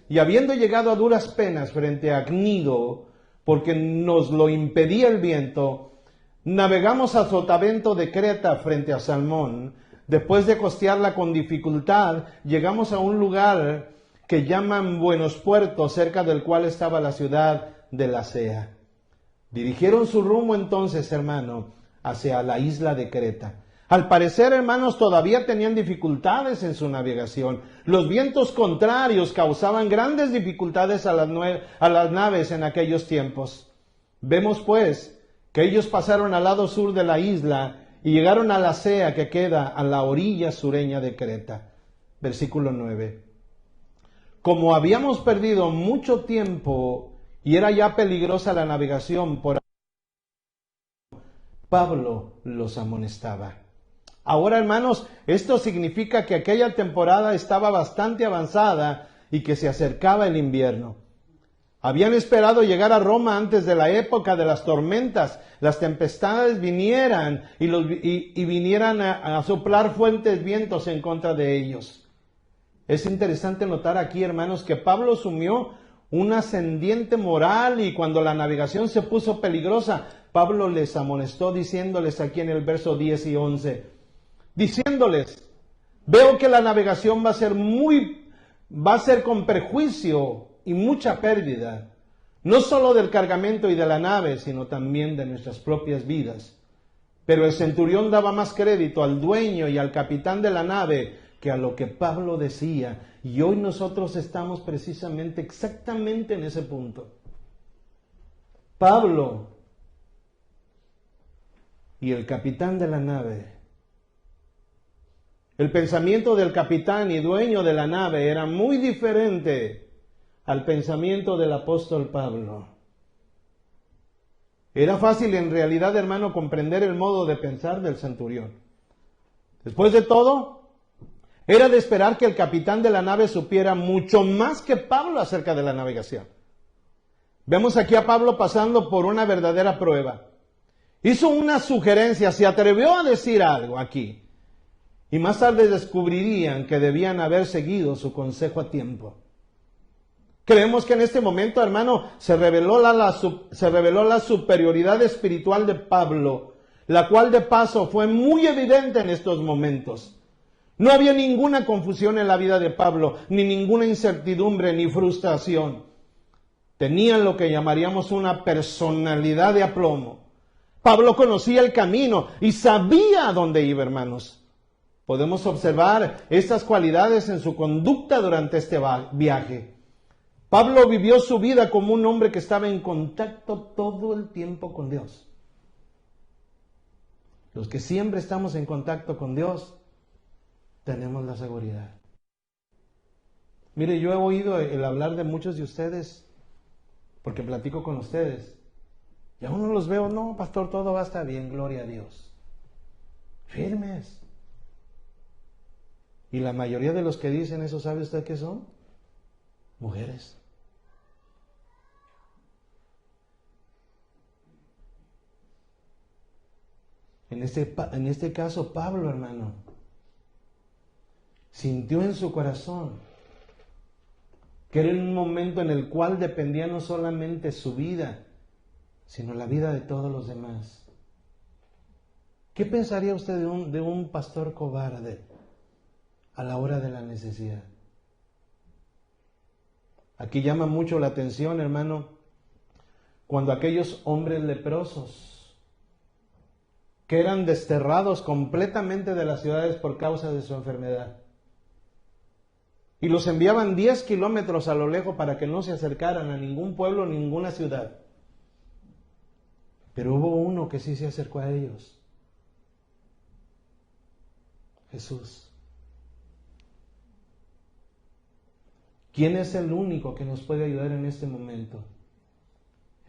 Speaker 1: Y habiendo llegado a duras penas frente a Cnido, porque nos lo impedía el viento, navegamos a Sotavento de Creta frente a Salmón. Después de costearla con dificultad, llegamos a un lugar que llaman Buenos Puertos, cerca del cual estaba la ciudad de Lasea. Dirigieron su rumbo entonces, hermano, hacia la isla de Creta. Al parecer, hermanos, todavía tenían dificultades en su navegación. Los vientos contrarios causaban grandes dificultades a las naves en aquellos tiempos. Vemos, pues, que ellos pasaron al lado sur de la isla y llegaron a Lasea, que queda a la orilla sureña de Creta. Versículo 9. Como habíamos perdido mucho tiempo y era ya peligrosa la navegación por Pablo los amonestaba. Ahora, hermanos, esto significa que aquella temporada estaba bastante avanzada y que se acercaba el invierno. Habían esperado llegar a Roma antes de la época de las tormentas, las tempestades vinieran y vinieran a soplar fuertes vientos en contra de ellos. Es interesante notar aquí, hermanos, que Pablo asumió un ascendiente moral, y cuando la navegación se puso peligrosa, Pablo les amonestó diciéndoles aquí en el verso 10 y 11, diciéndoles, veo que la navegación va a ser con perjuicio y mucha pérdida, no solo del cargamento y de la nave, sino también de nuestras propias vidas. Pero el centurión daba más crédito al dueño y al capitán de la nave que a lo que Pablo decía. Y hoy nosotros estamos precisamente exactamente en ese punto. Pablo y el capitán de la nave. El pensamiento del capitán y dueño de la nave era muy diferente al pensamiento del apóstol Pablo. Era fácil en realidad, hermano, comprender el modo de pensar del centurión. Después de todo, era de esperar que el capitán de la nave supiera mucho más que Pablo acerca de la navegación. Vemos aquí a Pablo pasando por una verdadera prueba. Hizo una sugerencia, se atrevió a decir algo aquí. Y más tarde descubrirían que debían haber seguido su consejo a tiempo. Creemos que en este momento, hermano, se reveló la superioridad espiritual de Pablo, la cual de paso fue muy evidente en estos momentos. No había ninguna confusión en la vida de Pablo, ni ninguna incertidumbre, ni frustración. Tenían lo que llamaríamos una personalidad de aplomo. Pablo conocía el camino y sabía a dónde iba, hermanos. Podemos observar estas cualidades en su conducta durante este viaje. Pablo vivió su vida como un hombre que estaba en contacto todo el tiempo con Dios. Los que siempre estamos en contacto con Dios, tenemos la seguridad. Mire, yo he oído el hablar de muchos de ustedes, porque platico con ustedes, y aún no los veo, no, pastor, todo va a estar bien, gloria a Dios. Firmes. Y la mayoría de los que dicen eso, ¿sabe usted qué son? Mujeres. En este caso, Pablo, hermano, sintió en su corazón que era un momento en el cual dependía no solamente su vida, sino la vida de todos los demás. ¿Qué pensaría usted de un pastor cobarde a la hora de la necesidad? Aquí llama mucho la atención, hermano, cuando aquellos hombres leprosos, que eran desterrados completamente de las ciudades por causa de su enfermedad, y los enviaban 10 kilómetros a lo lejos para que no se acercaran a ningún pueblo, ninguna ciudad. Pero hubo uno que sí se acercó a ellos. Jesús. ¿Quién es el único que nos puede ayudar en este momento?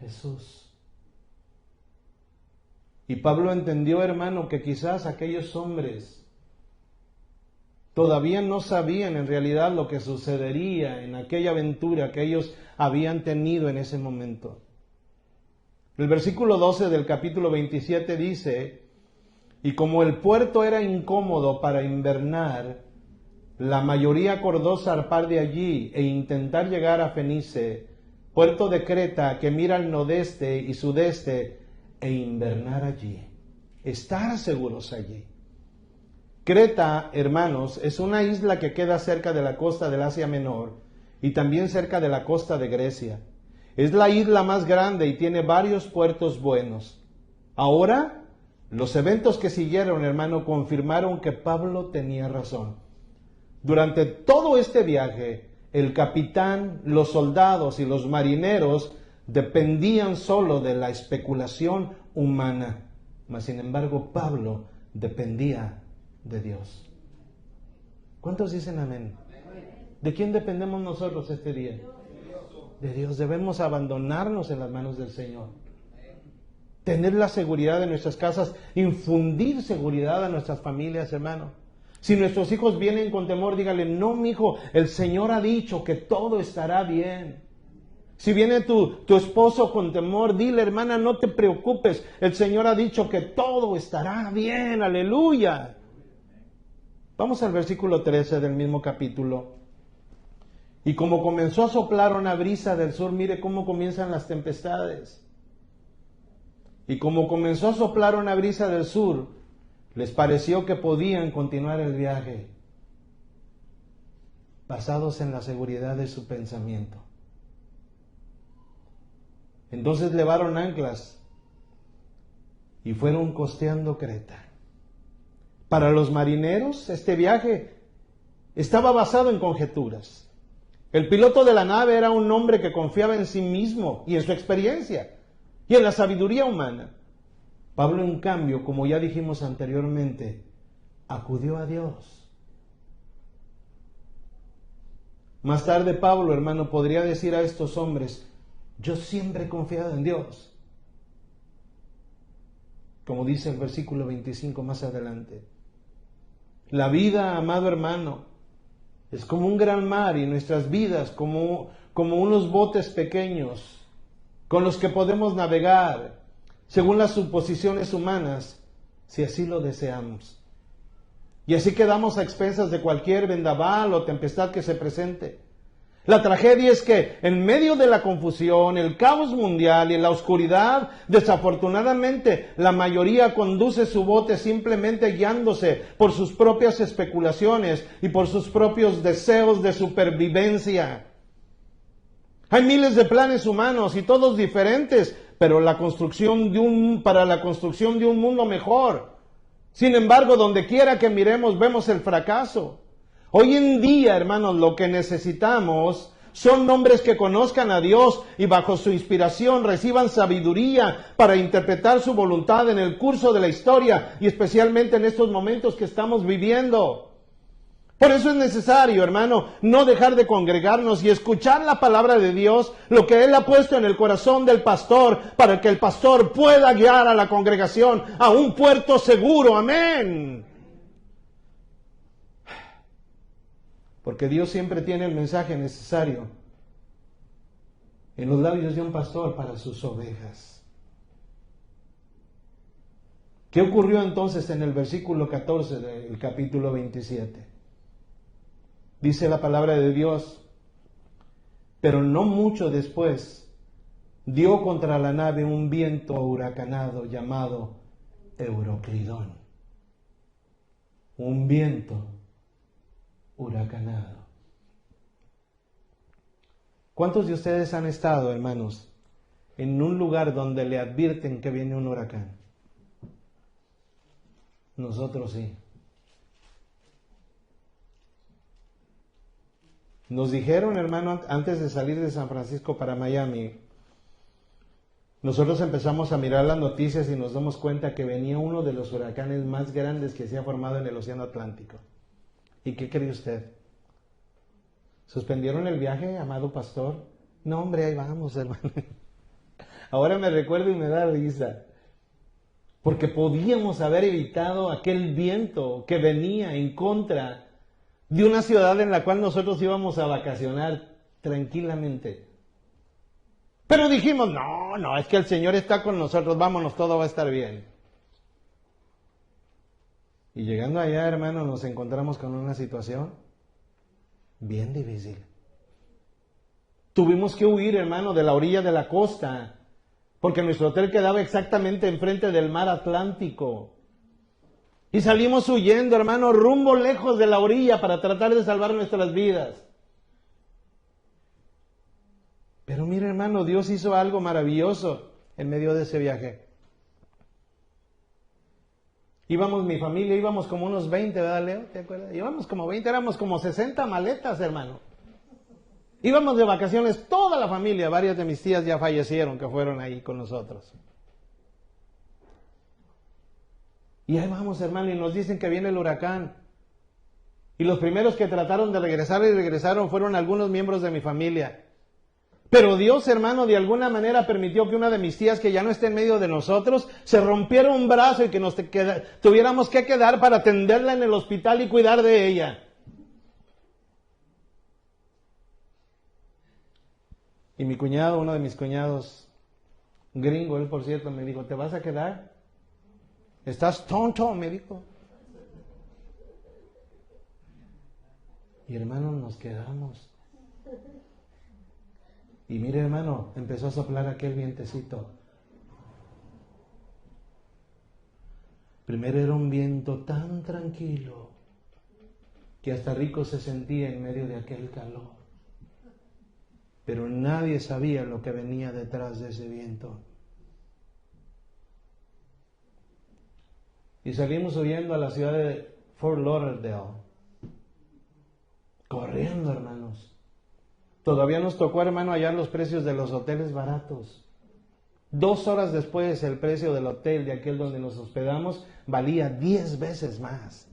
Speaker 1: Jesús. Y Pablo entendió, hermano, que quizás aquellos hombres todavía no sabían en realidad lo que sucedería en aquella aventura que ellos habían tenido en ese momento. El versículo 12 del capítulo 27 dice, y como el puerto era incómodo para invernar, la mayoría acordó zarpar de allí e intentar llegar a Fenice, puerto de Creta que mira al nordeste y sudeste, e invernar allí, estar seguros allí. Creta, hermanos, es una isla que queda cerca de la costa del Asia Menor y también cerca de la costa de Grecia. Es la isla más grande y tiene varios puertos buenos. Ahora, los eventos que siguieron, hermano, confirmaron que Pablo tenía razón. Durante todo este viaje, el capitán, los soldados y los marineros dependían solo de la especulación humana. Mas, sin embargo, Pablo dependía de Dios. ¿Cuántos dicen amén? ¿De quién dependemos nosotros este día? De Dios. Debemos abandonarnos en las manos del Señor. Tener la seguridad de nuestras casas, infundir seguridad a nuestras familias, hermano. Si nuestros hijos vienen con temor, dígale, no, mi hijo, el Señor ha dicho que todo estará bien. Si viene tu esposo con temor, dile, hermana, no te preocupes, el Señor ha dicho que todo estará bien, aleluya. Vamos al versículo 13 del mismo capítulo. Y como comenzó a soplar una brisa del sur, mire cómo comienzan las tempestades. Y como comenzó a soplar una brisa del sur, les pareció que podían continuar el viaje, basados en la seguridad de su pensamiento. Entonces levaron anclas y fueron costeando Creta. Para los marineros, este viaje estaba basado en conjeturas. El piloto de la nave era un hombre que confiaba en sí mismo y en su experiencia y en la sabiduría humana. Pablo, en cambio, como ya dijimos anteriormente, acudió a Dios. Más tarde Pablo, hermano, podría decir a estos hombres: yo siempre he confiado en Dios. Como dice el versículo 25 más adelante. La vida, amado hermano, es como un gran mar y nuestras vidas como unos botes pequeños con los que podemos navegar según las suposiciones humanas, si así lo deseamos. Y así quedamos a expensas de cualquier vendaval o tempestad que se presente. La tragedia es que en medio de la confusión, el caos mundial y la oscuridad, desafortunadamente, la mayoría conduce su bote simplemente guiándose por sus propias especulaciones y por sus propios deseos de supervivencia. Hay miles de planes humanos y todos diferentes, pero para la construcción de un mundo mejor. Sin embargo, donde quiera que miremos, vemos el fracaso. Hoy en día, hermanos, lo que necesitamos son hombres que conozcan a Dios y bajo su inspiración reciban sabiduría para interpretar su voluntad en el curso de la historia y especialmente en estos momentos que estamos viviendo. Por eso es necesario, hermano, no dejar de congregarnos y escuchar la palabra de Dios, lo que Él ha puesto en el corazón del pastor, para que el pastor pueda guiar a la congregación a un puerto seguro. Amén. Porque Dios siempre tiene el mensaje necesario en los labios de un pastor para sus ovejas. ¿Qué ocurrió entonces en el versículo 14 del capítulo 27? Dice la palabra de Dios: pero no mucho después dio contra la nave un viento huracanado llamado Euroclidón. Un viento huracanado. ¿Cuántos de ustedes han estado, hermanos, en un lugar donde le advierten que viene un huracán? Nosotros sí. Nos dijeron, hermano, antes de salir de San Francisco para Miami, nosotros empezamos a mirar las noticias y nos damos cuenta que venía uno de los huracanes más grandes que se ha formado en el Océano Atlántico. ¿Y qué cree usted? ¿Suspendieron el viaje, amado pastor? No, hombre, ahí vamos, hermano. Ahora me recuerdo y me da risa. Porque podíamos haber evitado aquel viento que venía en contra de una ciudad en la cual nosotros íbamos a vacacionar tranquilamente. Pero dijimos, no, es que el Señor está con nosotros, vámonos, todo va a estar bien. Y llegando allá, hermano, nos encontramos con una situación bien difícil. Tuvimos que huir, hermano, de la orilla de la costa, porque nuestro hotel quedaba exactamente enfrente del mar Atlántico. Y salimos huyendo, hermano, rumbo lejos de la orilla para tratar de salvar nuestras vidas. Pero mire, hermano, Dios hizo algo maravilloso en medio de ese viaje. Íbamos, mi familia, íbamos como unos 20, ¿verdad, Leo? ¿Te acuerdas? Íbamos como 20, éramos como 60 maletas, hermano. Íbamos de vacaciones toda la familia, varias de mis tías ya fallecieron que fueron ahí con nosotros. Y ahí vamos, hermano, y nos dicen que viene el huracán. Y los primeros que trataron de regresar y regresaron fueron algunos miembros de mi familia. Pero Dios, hermano, de alguna manera permitió que una de mis tías, que ya no está en medio de nosotros, se rompiera un brazo y que nos tuviéramos que quedar para atenderla en el hospital y cuidar de ella. Y mi cuñado, uno de mis cuñados, gringo, él por cierto, me dijo, ¿te vas a quedar? ¿Estás tonto?, me dijo. Y hermano, nos quedamos. Y mire, hermano, empezó a soplar aquel vientecito. Primero era un viento tan tranquilo que hasta rico se sentía en medio de aquel calor. Pero nadie sabía lo que venía detrás de ese viento. Y salimos huyendo a la ciudad de Fort Lauderdale. Corriendo, hermanos. Todavía nos tocó, hermano, hallar los precios de los hoteles baratos. 2 horas después, el precio del hotel de aquel donde nos hospedamos valía 10 veces más.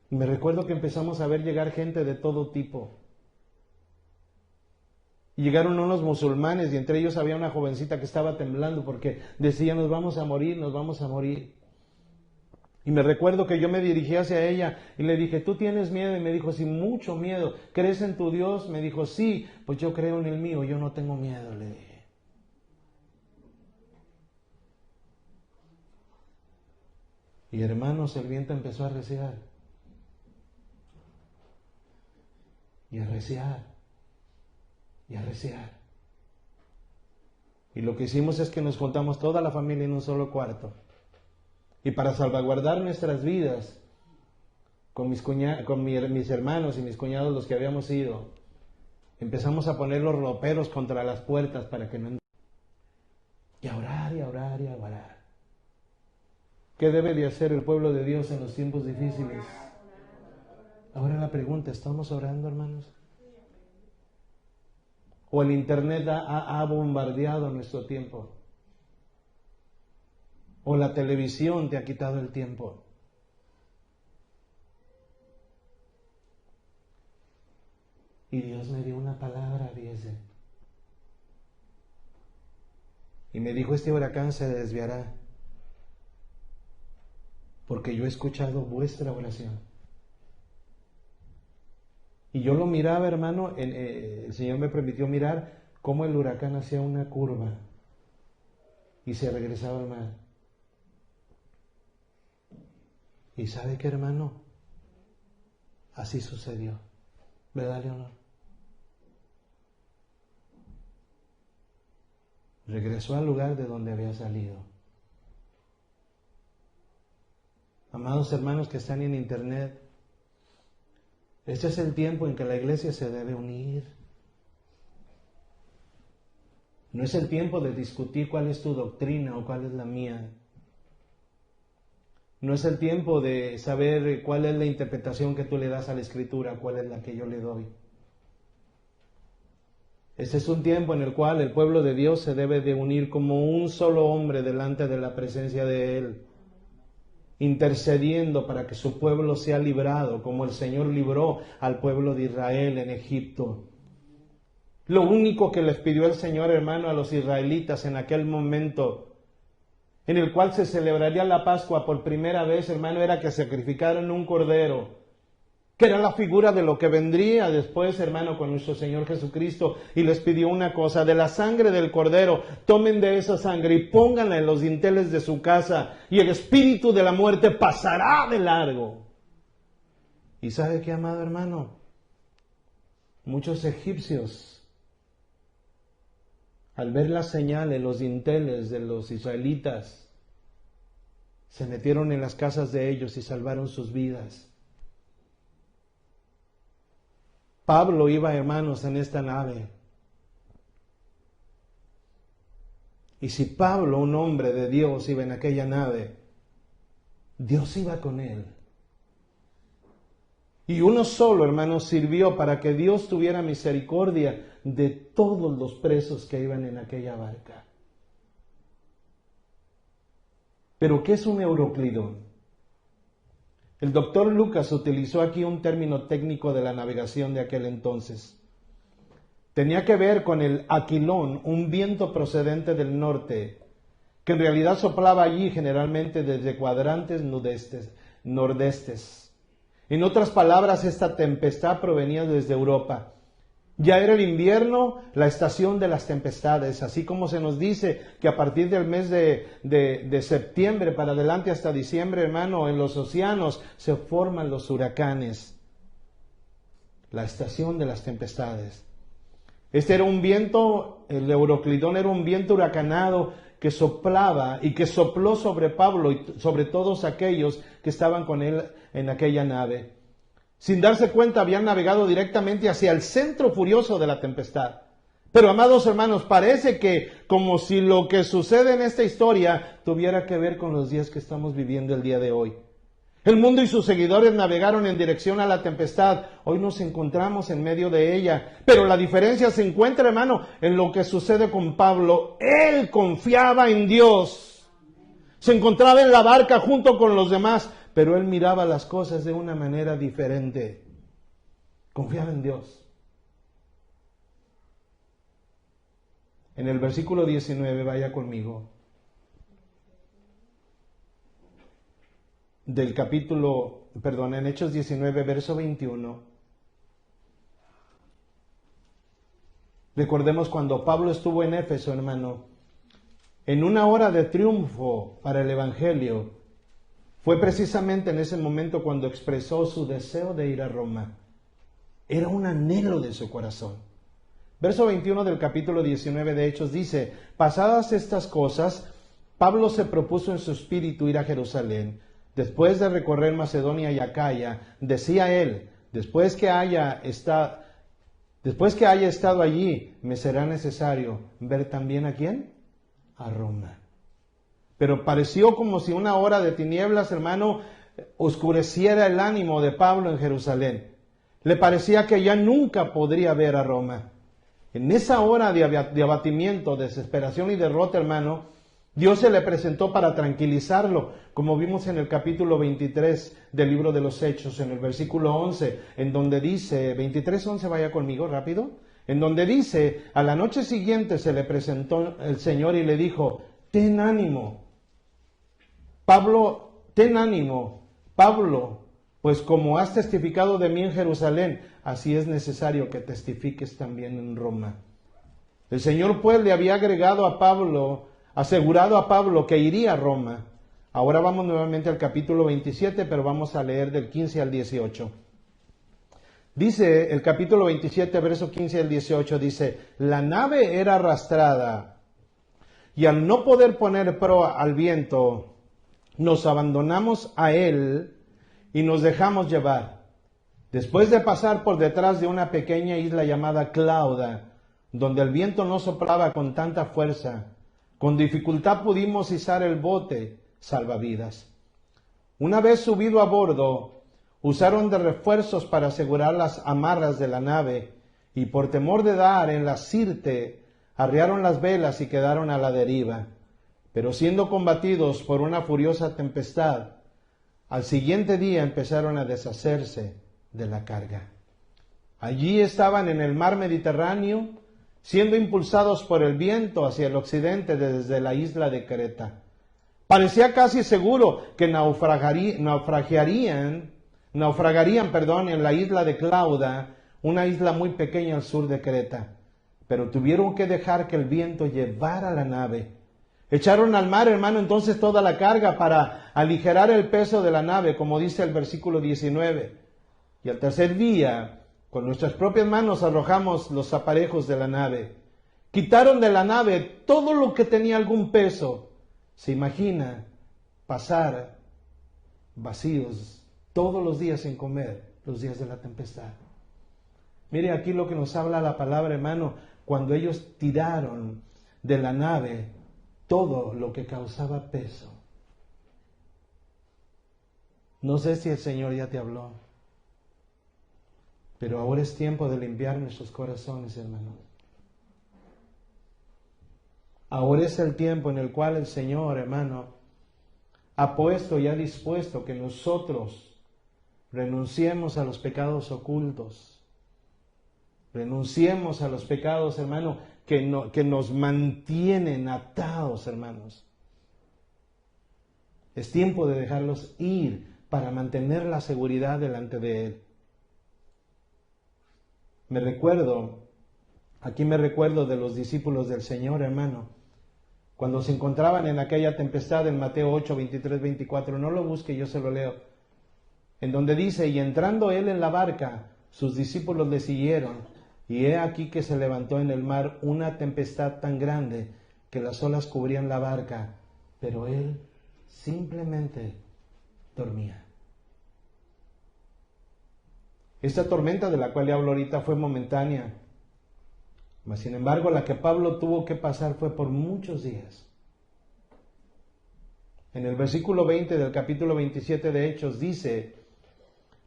Speaker 1: Y me recuerdo que empezamos a ver llegar gente de todo tipo. Y llegaron unos musulmanes y entre ellos había una jovencita que estaba temblando porque decía, nos vamos a morir, nos vamos a morir. Y me recuerdo que yo me dirigí hacia ella y le dije, ¿tú tienes miedo? Y me dijo, sí, mucho miedo. ¿Crees en tu Dios? Me dijo, sí, pues yo creo en el mío, yo no tengo miedo, le dije. Y hermanos, el viento empezó a arreciar. Y a arreciar. Y a arreciar. Y lo que hicimos es que nos juntamos toda la familia en un solo cuarto. Y para salvaguardar nuestras vidas, con mis hermanos y mis cuñados, los que habíamos ido, empezamos a poner los roperos contra las puertas para que no... Y a orar, y a orar, y a orar. ¿Qué debe de hacer el pueblo de Dios en los tiempos difíciles? Ahora la pregunta, ¿estamos orando, hermanos? ¿O el internet ha bombardeado nuestro tiempo? ¿O la televisión te ha quitado el tiempo? Y Dios me dio una palabra, fíjese. Y me dijo, este huracán se desviará, porque yo he escuchado vuestra oración. Y yo lo miraba, hermano, el Señor me permitió mirar cómo el huracán hacía una curva y se regresaba al mar. ¿Y sabe qué, hermano? Así sucedió. ¿Verdad, Leonor? Regresó al lugar de donde había salido. Amados hermanos que están en internet, este es el tiempo en que la iglesia se debe unir. No es el tiempo de discutir cuál es tu doctrina o cuál es la mía. No es el tiempo de saber cuál es la interpretación que tú le das a la Escritura, cuál es la que yo le doy. Este es un tiempo en el cual el pueblo de Dios se debe de unir como un solo hombre delante de la presencia de Él, intercediendo para que su pueblo sea librado, como el Señor libró al pueblo de Israel en Egipto. Lo único que les pidió el Señor, hermano, a los israelitas en aquel momento, en el cual se celebraría la Pascua por primera vez, hermano, era que sacrificaran un cordero, que era la figura de lo que vendría después, hermano, con nuestro Señor Jesucristo, y les pidió una cosa, de la sangre del cordero, tomen de esa sangre y pónganla en los dinteles de su casa, y el espíritu de la muerte pasará de largo. ¿Y sabe qué, amado hermano? Muchos egipcios, al ver la señal en los dinteles de los israelitas, se metieron en las casas de ellos y salvaron sus vidas. Pablo iba, hermanos, en esta nave. Y si Pablo, un hombre de Dios, iba en aquella nave, Dios iba con él. Y uno solo, hermanos, sirvió para que Dios tuviera misericordia de todos los presos que iban en aquella barca. ¿Pero qué es un euroclidón? El doctor Lucas utilizó aquí un término técnico de la navegación de aquel entonces. Tenía que ver con el aquilón, un viento procedente del norte, que en realidad soplaba allí generalmente desde cuadrantes nordestes. En otras palabras, esta tempestad provenía desde Europa. Ya era el invierno, la estación de las tempestades, así como se nos dice que a partir del mes de septiembre para adelante hasta diciembre, hermano, en los océanos se forman los huracanes. la estación de las tempestades. Este era un viento, el Euroclidón era un viento huracanado que soplaba y que sopló sobre Pablo y sobre todos aquellos que estaban con él en aquella nave. Sin darse cuenta habían navegado directamente hacia el centro furioso de la tempestad. Pero, amados hermanos, parece que como si lo que sucede en esta historia tuviera que ver con los días que estamos viviendo el día de hoy. El mundo y sus seguidores navegaron en dirección a la tempestad. Hoy nos encontramos en medio de ella. Pero la diferencia se encuentra, hermano, en lo que sucede con Pablo. Él confiaba en Dios. Se encontraba en la barca junto con los demás, pero él miraba las cosas de una manera diferente. Confiaba en Dios. En el versículo 19, vaya conmigo, del capítulo, en Hechos 19, verso 21. Recordemos cuando Pablo estuvo en Éfeso, hermano, en una hora de triunfo para el Evangelio, fue precisamente en ese momento cuando expresó su deseo de ir a Roma. Era un anhelo de su corazón. Verso 21 del capítulo 19 de Hechos dice: pasadas estas cosas, Pablo se propuso en su espíritu ir a Jerusalén. Después de recorrer Macedonia y Acaya, decía él: después que haya estado allí, me será necesario ver también ¿a quién? A Roma. Pero pareció como si una hora de tinieblas, hermano, oscureciera el ánimo de Pablo en Jerusalén. Le parecía que ya nunca podría ver a Roma. En esa hora de abatimiento, desesperación y derrota, hermano, Dios se le presentó para tranquilizarlo, como vimos en el capítulo 23 del libro de los Hechos, en el versículo 11, en donde dice, 23:11, vaya conmigo rápido, en donde dice: a la noche siguiente se le presentó el Señor y le dijo: ten ánimo, Pablo, pues como has testificado de mí en Jerusalén, así es necesario que testifiques también en Roma. El Señor pues le había asegurado a Pablo que iría a Roma. Ahora vamos nuevamente al capítulo 27, pero vamos a leer del 15 al 18. Dice el capítulo 27, verso 15 al 18, dice: la nave era arrastrada y al no poder poner proa al viento, nos abandonamos a él y nos dejamos llevar. Después de pasar por detrás de una pequeña isla llamada Clauda, donde el viento no soplaba con tanta fuerza, con dificultad pudimos izar el bote salvavidas. Una vez subido a bordo, usaron de refuerzos para asegurar las amarras de la nave, y por temor de dar en la sirte, arriaron las velas y quedaron a la deriva. Pero siendo combatidos por una furiosa tempestad, al siguiente día empezaron a deshacerse de la carga. Allí estaban en el mar Mediterráneo, siendo impulsados por el viento hacia el occidente desde la isla de Creta. Parecía casi seguro que naufragarían en la isla de Clauda, una isla muy pequeña al sur de Creta. Pero tuvieron que dejar que el viento llevara la nave. Echaron al mar, hermano, entonces toda la carga para aligerar el peso de la nave, como dice el versículo 19. Y al tercer día, con nuestras propias manos arrojamos los aparejos de la nave. Quitaron de la nave todo lo que tenía algún peso. Se imagina pasar vacíos todos los días sin comer, los días de la tempestad. Mire aquí lo que nos habla la palabra, hermano, cuando ellos tiraron de la nave todo lo que causaba peso. No sé si el Señor ya te habló, pero ahora es tiempo de limpiar nuestros corazones, hermanos. Ahora es el tiempo en el cual el Señor, hermano, ha puesto y ha dispuesto que nosotros renunciemos a los pecados ocultos. Renunciemos a los pecados, hermano, que nos mantienen atados, hermanos. Es tiempo de dejarlos ir para mantener la seguridad delante de Él. Aquí me recuerdo de los discípulos del Señor, hermano, cuando se encontraban en aquella tempestad en Mateo 8, 23, 24, no lo busque, yo se lo leo, en donde dice: y entrando Él en la barca, sus discípulos le siguieron, y he aquí que se levantó en el mar una tempestad tan grande que las olas cubrían la barca, pero él simplemente dormía. Esta tormenta de la cual le hablo ahorita fue momentánea, mas sin embargo la que Pablo tuvo que pasar fue por muchos días. En el versículo 20 del capítulo 27 de Hechos dice: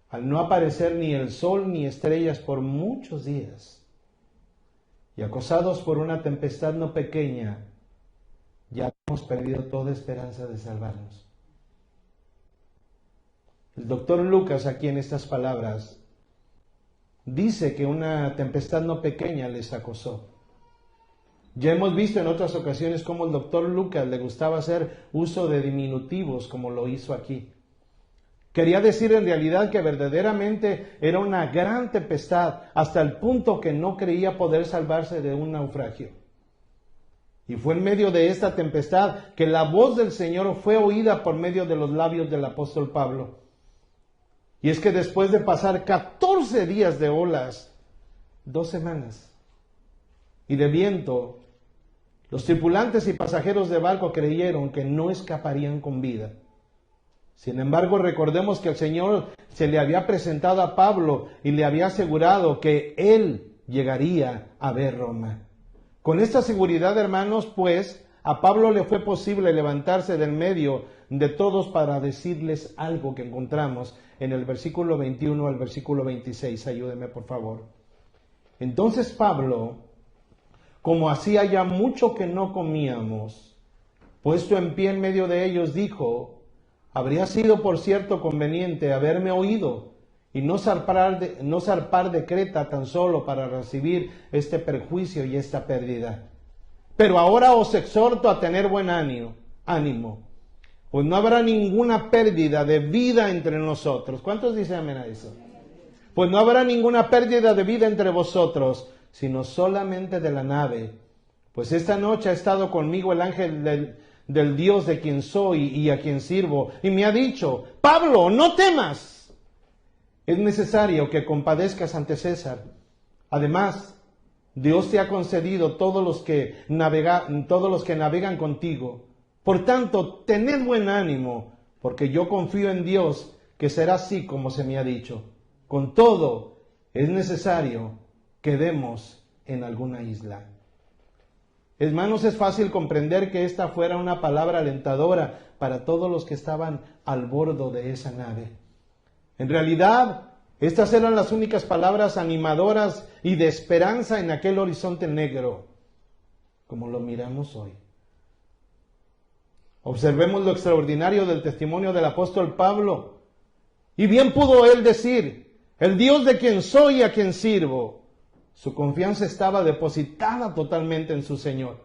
Speaker 1: al no aparecer ni el sol ni estrellas por muchos días, y acosados por una tempestad no pequeña, ya hemos perdido toda esperanza de salvarnos. El doctor Lucas, aquí en estas palabras, dice que una tempestad no pequeña les acosó. Ya hemos visto en otras ocasiones cómo el doctor Lucas le gustaba hacer uso de diminutivos, como lo hizo aquí. Quería decir en realidad que verdaderamente era una gran tempestad, hasta el punto que no creía poder salvarse de un naufragio. Y fue en medio de esta tempestad que la voz del Señor fue oída por medio de los labios del apóstol Pablo. Y es que después de pasar 14 días de olas, 2 semanas, y de viento, los tripulantes y pasajeros de barco creyeron que no escaparían con vida. Sin embargo, recordemos que el Señor se le había presentado a Pablo y le había asegurado que él llegaría a ver Roma. Con esta seguridad, hermanos, pues, a Pablo le fue posible levantarse del medio de todos para decirles algo que encontramos en el versículo 21 al versículo 26. Ayúdeme, por favor. Entonces Pablo, como hacía ya mucho que no comíamos, puesto en pie en medio de ellos, dijo: habría sido, por cierto, conveniente haberme oído y no zarpar de Creta tan solo para recibir este perjuicio y esta pérdida. Pero ahora os exhorto a tener buen ánimo, pues no habrá ninguna pérdida de vida entre nosotros. ¿Cuántos dicen amén a eso? Pues no habrá ninguna pérdida de vida entre vosotros, sino solamente de la nave. Pues esta noche ha estado conmigo el ángel del Dios de quien soy y a quien sirvo, y me ha dicho: Pablo, no temas. Es necesario que compadezcas ante César. Además, Dios te ha concedido todos los que navegan contigo. Por tanto, tened buen ánimo, porque yo confío en Dios que será así como se me ha dicho. Con todo, es necesario que demos en alguna isla. Hermanos, es fácil comprender que esta fuera una palabra alentadora para todos los que estaban al bordo de esa nave. En realidad, estas eran las únicas palabras animadoras y de esperanza en aquel horizonte negro, como lo miramos hoy. Observemos lo extraordinario del testimonio del apóstol Pablo. Y bien pudo él decir: el Dios de quien soy y a quien sirvo. Su confianza estaba depositada totalmente en su Señor.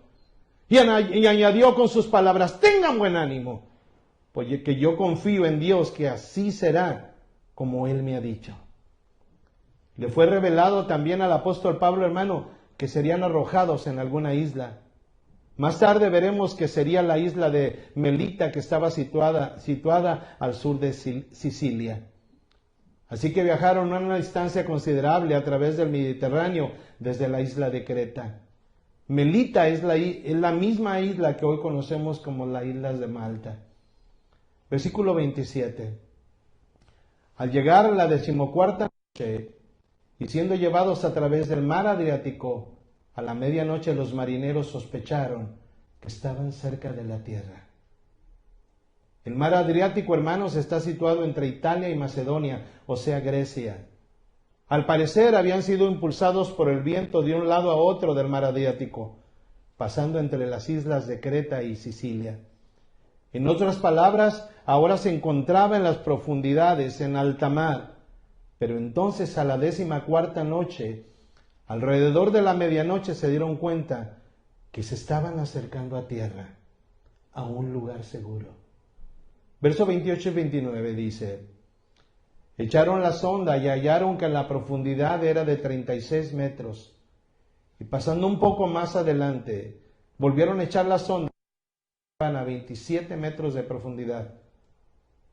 Speaker 1: Y añadió con sus palabras: tengan buen ánimo, pues que yo confío en Dios que así será como Él me ha dicho. Le fue revelado también al apóstol Pablo, hermano, que serían arrojados en alguna isla. Más tarde veremos que sería la isla de Melita, que estaba situada al sur de Sicilia. Así que viajaron a una distancia considerable a través del Mediterráneo desde la isla de Creta. Melita es la misma isla que hoy conocemos como las islas de Malta. Versículo 27. Al llegar a la 14ª noche, y siendo llevados a través del mar Adriático, a la medianoche los marineros sospecharon que estaban cerca de la tierra. El mar Adriático, hermanos, está situado entre Italia y Macedonia, o sea, Grecia. Al parecer habían sido impulsados por el viento de un lado a otro del mar Adriático, pasando entre las islas de Creta y Sicilia. En otras palabras, ahora se encontraba en las profundidades, en alta mar. Pero entonces a la 14ª noche, alrededor de la medianoche, se dieron cuenta que se estaban acercando a tierra, a un lugar seguro. Verso 28 y 29 dice: echaron la sonda y hallaron que la profundidad era de 36 metros. Y pasando un poco más adelante, volvieron a echar la sonda a 27 metros de profundidad.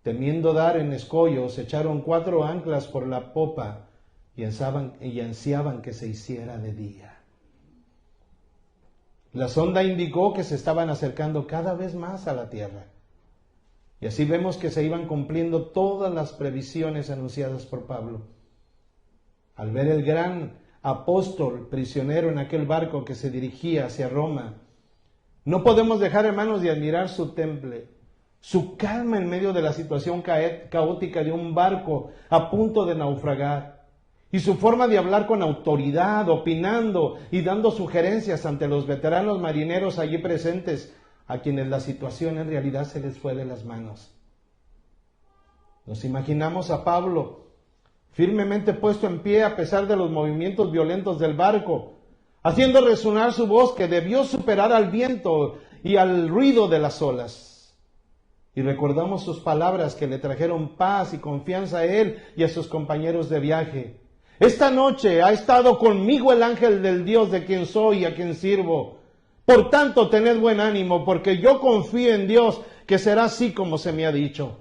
Speaker 1: Temiendo dar en escollos, echaron 4 anclas por la popa y ansiaban que se hiciera de día. La sonda indicó que se estaban acercando cada vez más a la tierra. Y así vemos que se iban cumpliendo todas las previsiones anunciadas por Pablo. Al ver el gran apóstol prisionero en aquel barco que se dirigía hacia Roma, no podemos dejar, hermanos, de admirar su temple, su calma en medio de la situación caótica de un barco a punto de naufragar, y su forma de hablar con autoridad, opinando y dando sugerencias ante los veteranos marineros allí presentes, a quienes la situación en realidad se les fue de las manos. Nos imaginamos a Pablo firmemente puesto en pie a pesar de los movimientos violentos del barco, haciendo resonar su voz que debió superar al viento y al ruido de las olas. Y recordamos sus palabras que le trajeron paz y confianza a él y a sus compañeros de viaje. Esta noche ha estado conmigo el ángel del Dios de quien soy y a quien sirvo. Por tanto, tened buen ánimo, porque yo confío en Dios, que será así como se me ha dicho.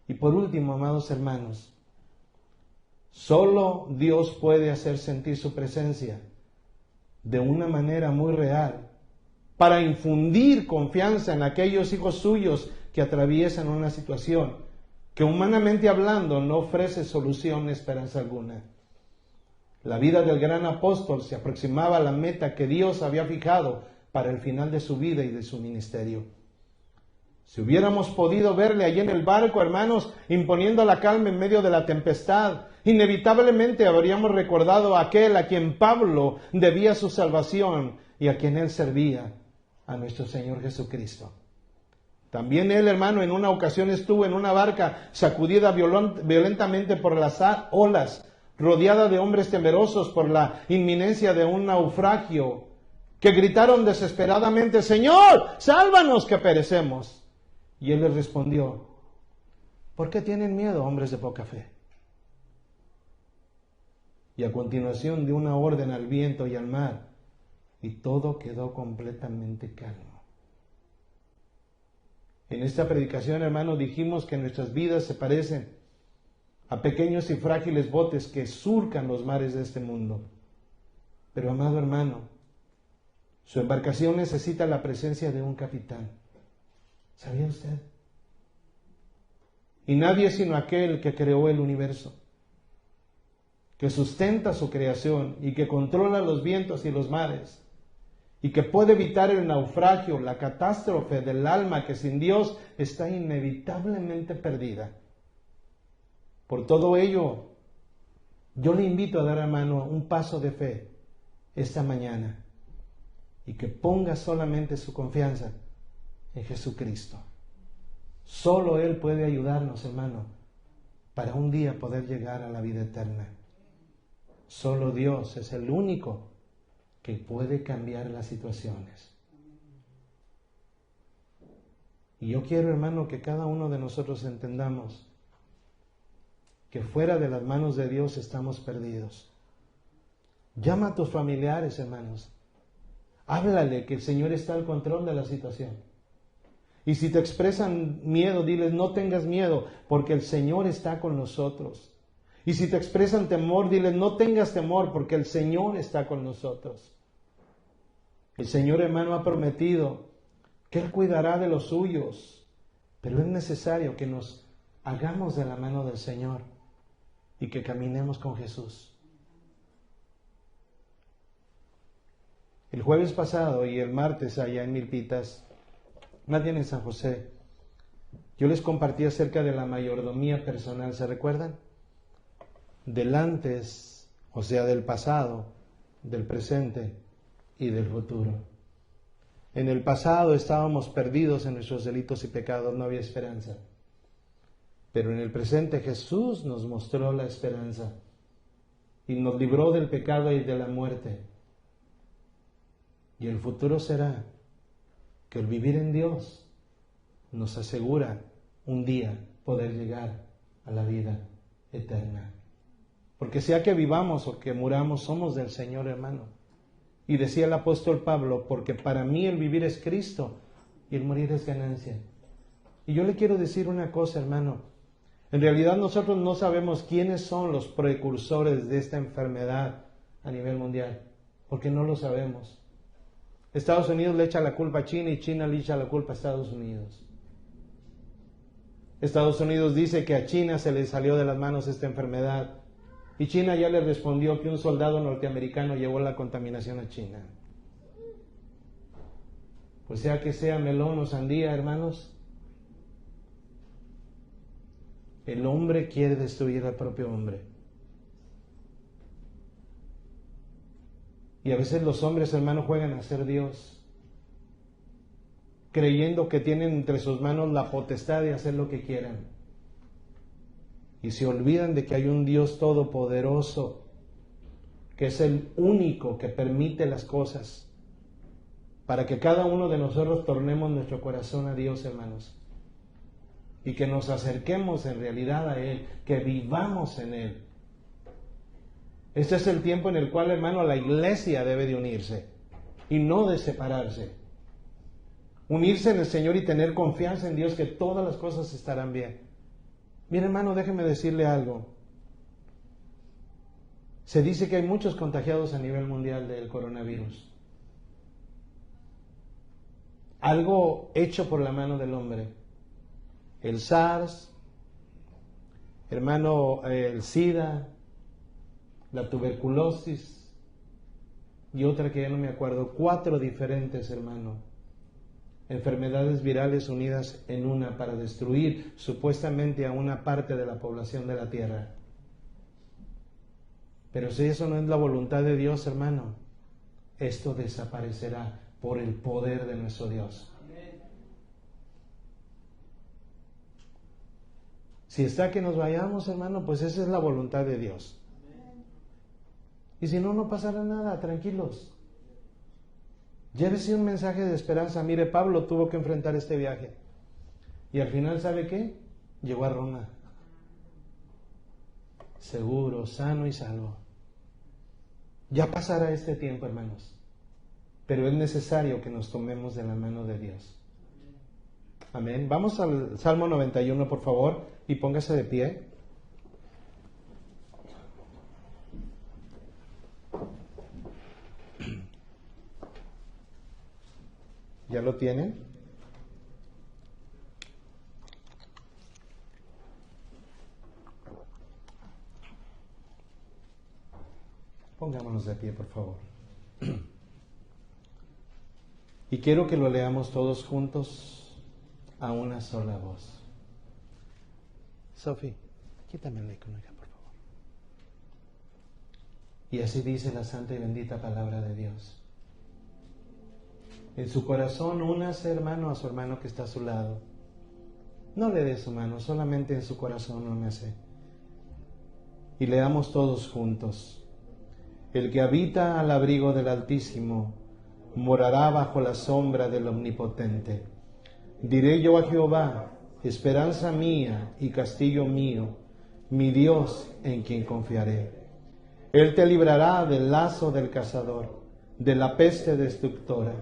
Speaker 1: Y por último, amados hermanos, solo Dios puede hacer sentir su presencia de una manera muy real, para infundir confianza en aquellos hijos suyos que atraviesan una situación que, humanamente hablando, no ofrece solución ni esperanza alguna. La vida del gran apóstol se aproximaba a la meta que Dios había fijado para el final de su vida y de su ministerio. Si hubiéramos podido verle allí en el barco, hermanos, imponiendo la calma en medio de la tempestad, inevitablemente habríamos recordado a aquel a quien Pablo debía su salvación y a quien él servía, a nuestro Señor Jesucristo. También él, hermano, en una ocasión estuvo en una barca sacudida violentamente por las olas, rodeada de hombres temerosos por la inminencia de un naufragio, que gritaron desesperadamente: Señor, sálvanos que perecemos. Y él les respondió: ¿por qué tienen miedo, hombres de poca fe? Y a continuación dio una orden al viento y al mar, y todo quedó completamente calmo. En esta predicación, hermano, dijimos que nuestras vidas se parecen a pequeños y frágiles botes que surcan los mares de este mundo. Pero, amado hermano, su embarcación necesita la presencia de un capitán. ¿Sabía usted? Y nadie sino aquel que creó el universo, que sustenta su creación y que controla los vientos y los mares, y que puede evitar el naufragio, la catástrofe del alma que sin Dios está inevitablemente perdida. Por todo ello, yo le invito a dar, hermano, un paso de fe esta mañana, y que ponga solamente su confianza en Jesucristo. Solo Él puede ayudarnos, hermano, para un día poder llegar a la vida eterna. Solo Dios es el único que puede cambiar las situaciones. Y yo quiero, hermano, que cada uno de nosotros entendamos que fuera de las manos de Dios estamos perdidos. Llama a tus familiares, hermanos. Háblale que el Señor está al control de la situación. Y si te expresan miedo, diles: no tengas miedo, porque el Señor está con nosotros. Y si te expresan temor, diles: no tengas temor, porque el Señor está con nosotros. El Señor, hermano, ha prometido que Él cuidará de los suyos, pero es necesario que nos hagamos de la mano del Señor y que caminemos con Jesús. El jueves pasado y el martes allá en Milpitas, más bien en San José, yo les compartí acerca de la mayordomía personal. ¿Se recuerdan? Del antes, o sea, del pasado, del presente y del futuro. En el pasado estábamos perdidos en nuestros delitos y pecados, no había esperanza. Pero en el presente Jesús nos mostró la esperanza y nos libró del pecado y de la muerte. Y el futuro será que el vivir en Dios nos asegura un día poder llegar a la vida eterna. Porque sea que vivamos o que muramos, somos del Señor, hermano. Y decía el apóstol Pablo: porque para mí el vivir es Cristo y el morir es ganancia. Y yo le quiero decir una cosa, hermano: En realidad nosotros no sabemos quiénes son los precursores de esta enfermedad a nivel mundial, porque no lo sabemos. Estados Unidos le echa la culpa a China y China le echa la culpa a Estados Unidos. Estados Unidos dice que a China se le salió de las manos esta enfermedad y China ya le respondió que un soldado norteamericano llevó la contaminación a China. Pues sea que sea melón o sandía, hermanos, el hombre quiere destruir al propio hombre. Y a veces los hombres, hermanos, juegan a ser Dios, creyendo que tienen entre sus manos la potestad de hacer lo que quieran. Y se olvidan de que hay un Dios todopoderoso, que es el único que permite las cosas, para que cada uno de nosotros tornemos nuestro corazón a Dios, hermanos, y que nos acerquemos en realidad a Él, que vivamos en Él. Este es el tiempo en el cual, hermano, la iglesia debe de unirse y no de separarse. Unirse en el Señor y tener confianza en Dios que todas las cosas estarán bien. Bien, hermano, déjeme decirle algo. Se dice que hay muchos contagiados a nivel mundial del coronavirus. Algo hecho por la mano del hombre. El SARS, hermano, el SIDA, la tuberculosis y otra que ya no me acuerdo. 4 diferentes, hermano. Enfermedades virales unidas en una para destruir supuestamente a una parte de la población de la tierra. Pero si eso no es la voluntad de Dios, hermano, esto desaparecerá por el poder de nuestro Dios. Si está que nos vayamos, hermano, pues esa es la voluntad de Dios. Y si no, no pasará nada, tranquilos. Llévese un mensaje de esperanza. Mire, Pablo tuvo que enfrentar este viaje. Y al final, ¿sabe qué? Llegó a Roma. Seguro, sano y salvo. Ya pasará este tiempo, hermanos. Pero es necesario que nos tomemos de la mano de Dios. Amén. Vamos al Salmo 91, por favor, y póngase de pie. ¿Ya lo tienen? Pongámonos de pie, por favor. Y quiero que lo leamos todos juntos a una sola voz. Sophie, quítame el icono, por favor. Y así dice la santa y bendita palabra de Dios. En su corazón únase, hermano, a su hermano que está a su lado. No le dé su mano, solamente en su corazón únase. Y leamos todos juntos. El que habita al abrigo del Altísimo morará bajo la sombra del Omnipotente. Diré yo a Jehová, esperanza mía y castillo mío, mi Dios en quien confiaré. Él te librará del lazo del cazador, de la peste destructora.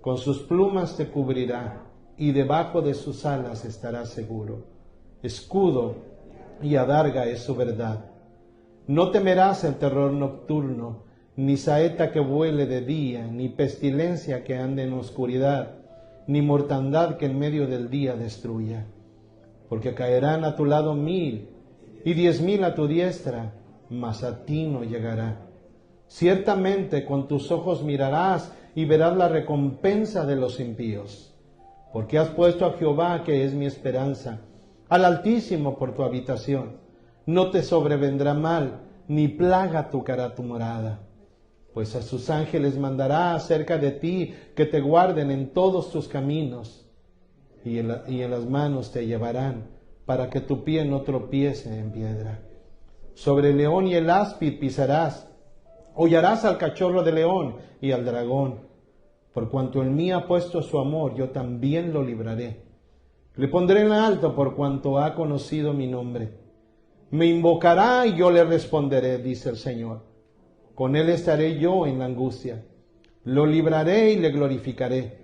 Speaker 1: Con sus plumas te cubrirá, y debajo de sus alas estarás seguro. Escudo y adarga es su verdad. No temerás el terror nocturno, ni saeta que vuele de día, ni pestilencia que ande en oscuridad, ni mortandad que en medio del día destruya. Porque caerán a tu lado 1000, y 10,000 a tu diestra, mas a ti no llegará. Ciertamente con tus ojos mirarás y verás la recompensa de los impíos. Porque has puesto a Jehová, que es mi esperanza, al Altísimo por tu habitación. No te sobrevendrá mal, ni plaga tocará tu morada. Pues a sus ángeles mandará acerca de ti, que te guarden en todos tus caminos, y en las manos te llevarán, para que tu pie no tropiece en piedra. Sobre el león y el áspid pisarás, hollarás al cachorro de león y al dragón. Por cuanto en mí ha puesto su amor, yo también lo libraré. Le pondré en alto por cuanto ha conocido mi nombre. Me invocará y yo le responderé, dice el Señor. Con él estaré yo en la angustia. Lo libraré y le glorificaré.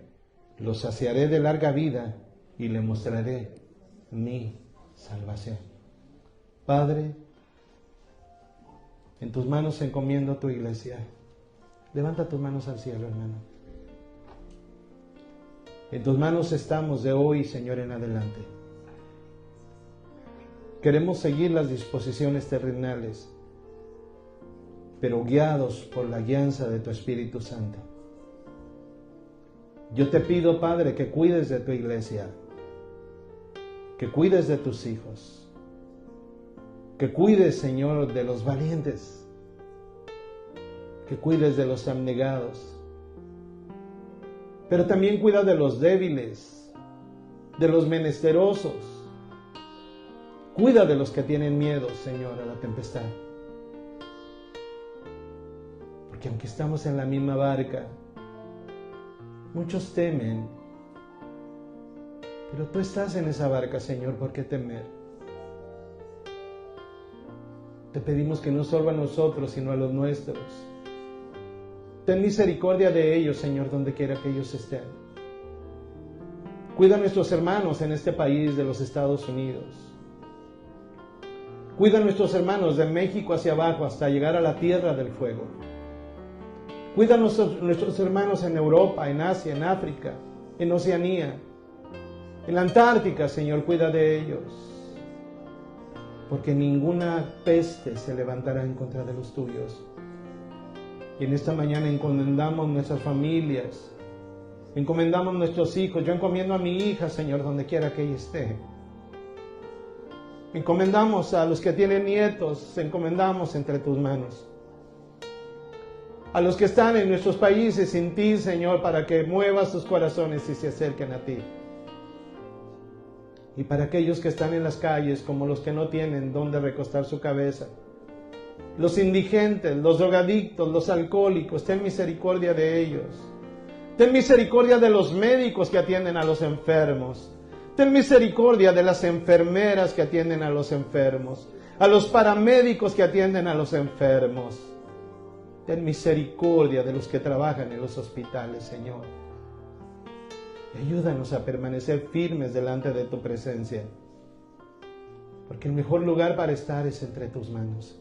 Speaker 1: Lo saciaré de larga vida y le mostraré mi salvación. Padre, en tus manos encomiendo tu iglesia. Levanta tus manos al cielo, hermano. En tus manos estamos de hoy, Señor, en adelante. Queremos seguir las disposiciones terrenales, pero guiados por la guianza de tu Espíritu Santo. Yo te pido, Padre, que cuides de tu iglesia, que cuides de tus hijos, que cuides, Señor, de los valientes, que cuides de los abnegados, pero también cuida de los débiles, de los menesterosos. Cuida de los que tienen miedo, Señor, a la tempestad. Porque aunque estamos en la misma barca, muchos temen. Pero tú estás en esa barca, Señor, ¿por qué temer? Te pedimos que no solo a nosotros, sino a los nuestros. Ten misericordia de ellos, Señor, donde quiera que ellos estén. Cuida a nuestros hermanos en este país de los Estados Unidos. Cuida a nuestros hermanos de México hacia abajo hasta llegar a la tierra del fuego. Cuida a nuestros hermanos en Europa, en Asia, en África, en Oceanía, en la Antártica, Señor, cuida de ellos. Porque ninguna peste se levantará en contra de los tuyos. Y en esta mañana encomendamos nuestras familias, encomendamos nuestros hijos. Yo encomiendo a mi hija, Señor, donde quiera que ella esté. Encomendamos a los que tienen nietos, encomendamos entre tus manos. A los que están en nuestros países sin ti, Señor, para que muevas sus corazones y se acerquen a ti. Y para aquellos que están en las calles, como los que no tienen dónde recostar su cabeza, los indigentes, los drogadictos, los alcohólicos, ten misericordia de ellos. Ten misericordia de los médicos que atienden a los enfermos. Ten misericordia de las enfermeras que atienden a los enfermos, a los paramédicos que atienden a los enfermos. Ten misericordia de los que trabajan en los hospitales, Señor. Y ayúdanos a permanecer firmes delante de tu presencia, porque el mejor lugar para estar es entre tus manos.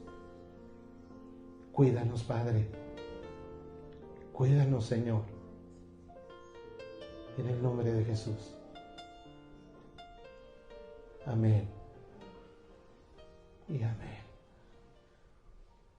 Speaker 1: Cuídanos, Padre. Cuídanos, Señor. En el nombre de Jesús. Amén. Y amén.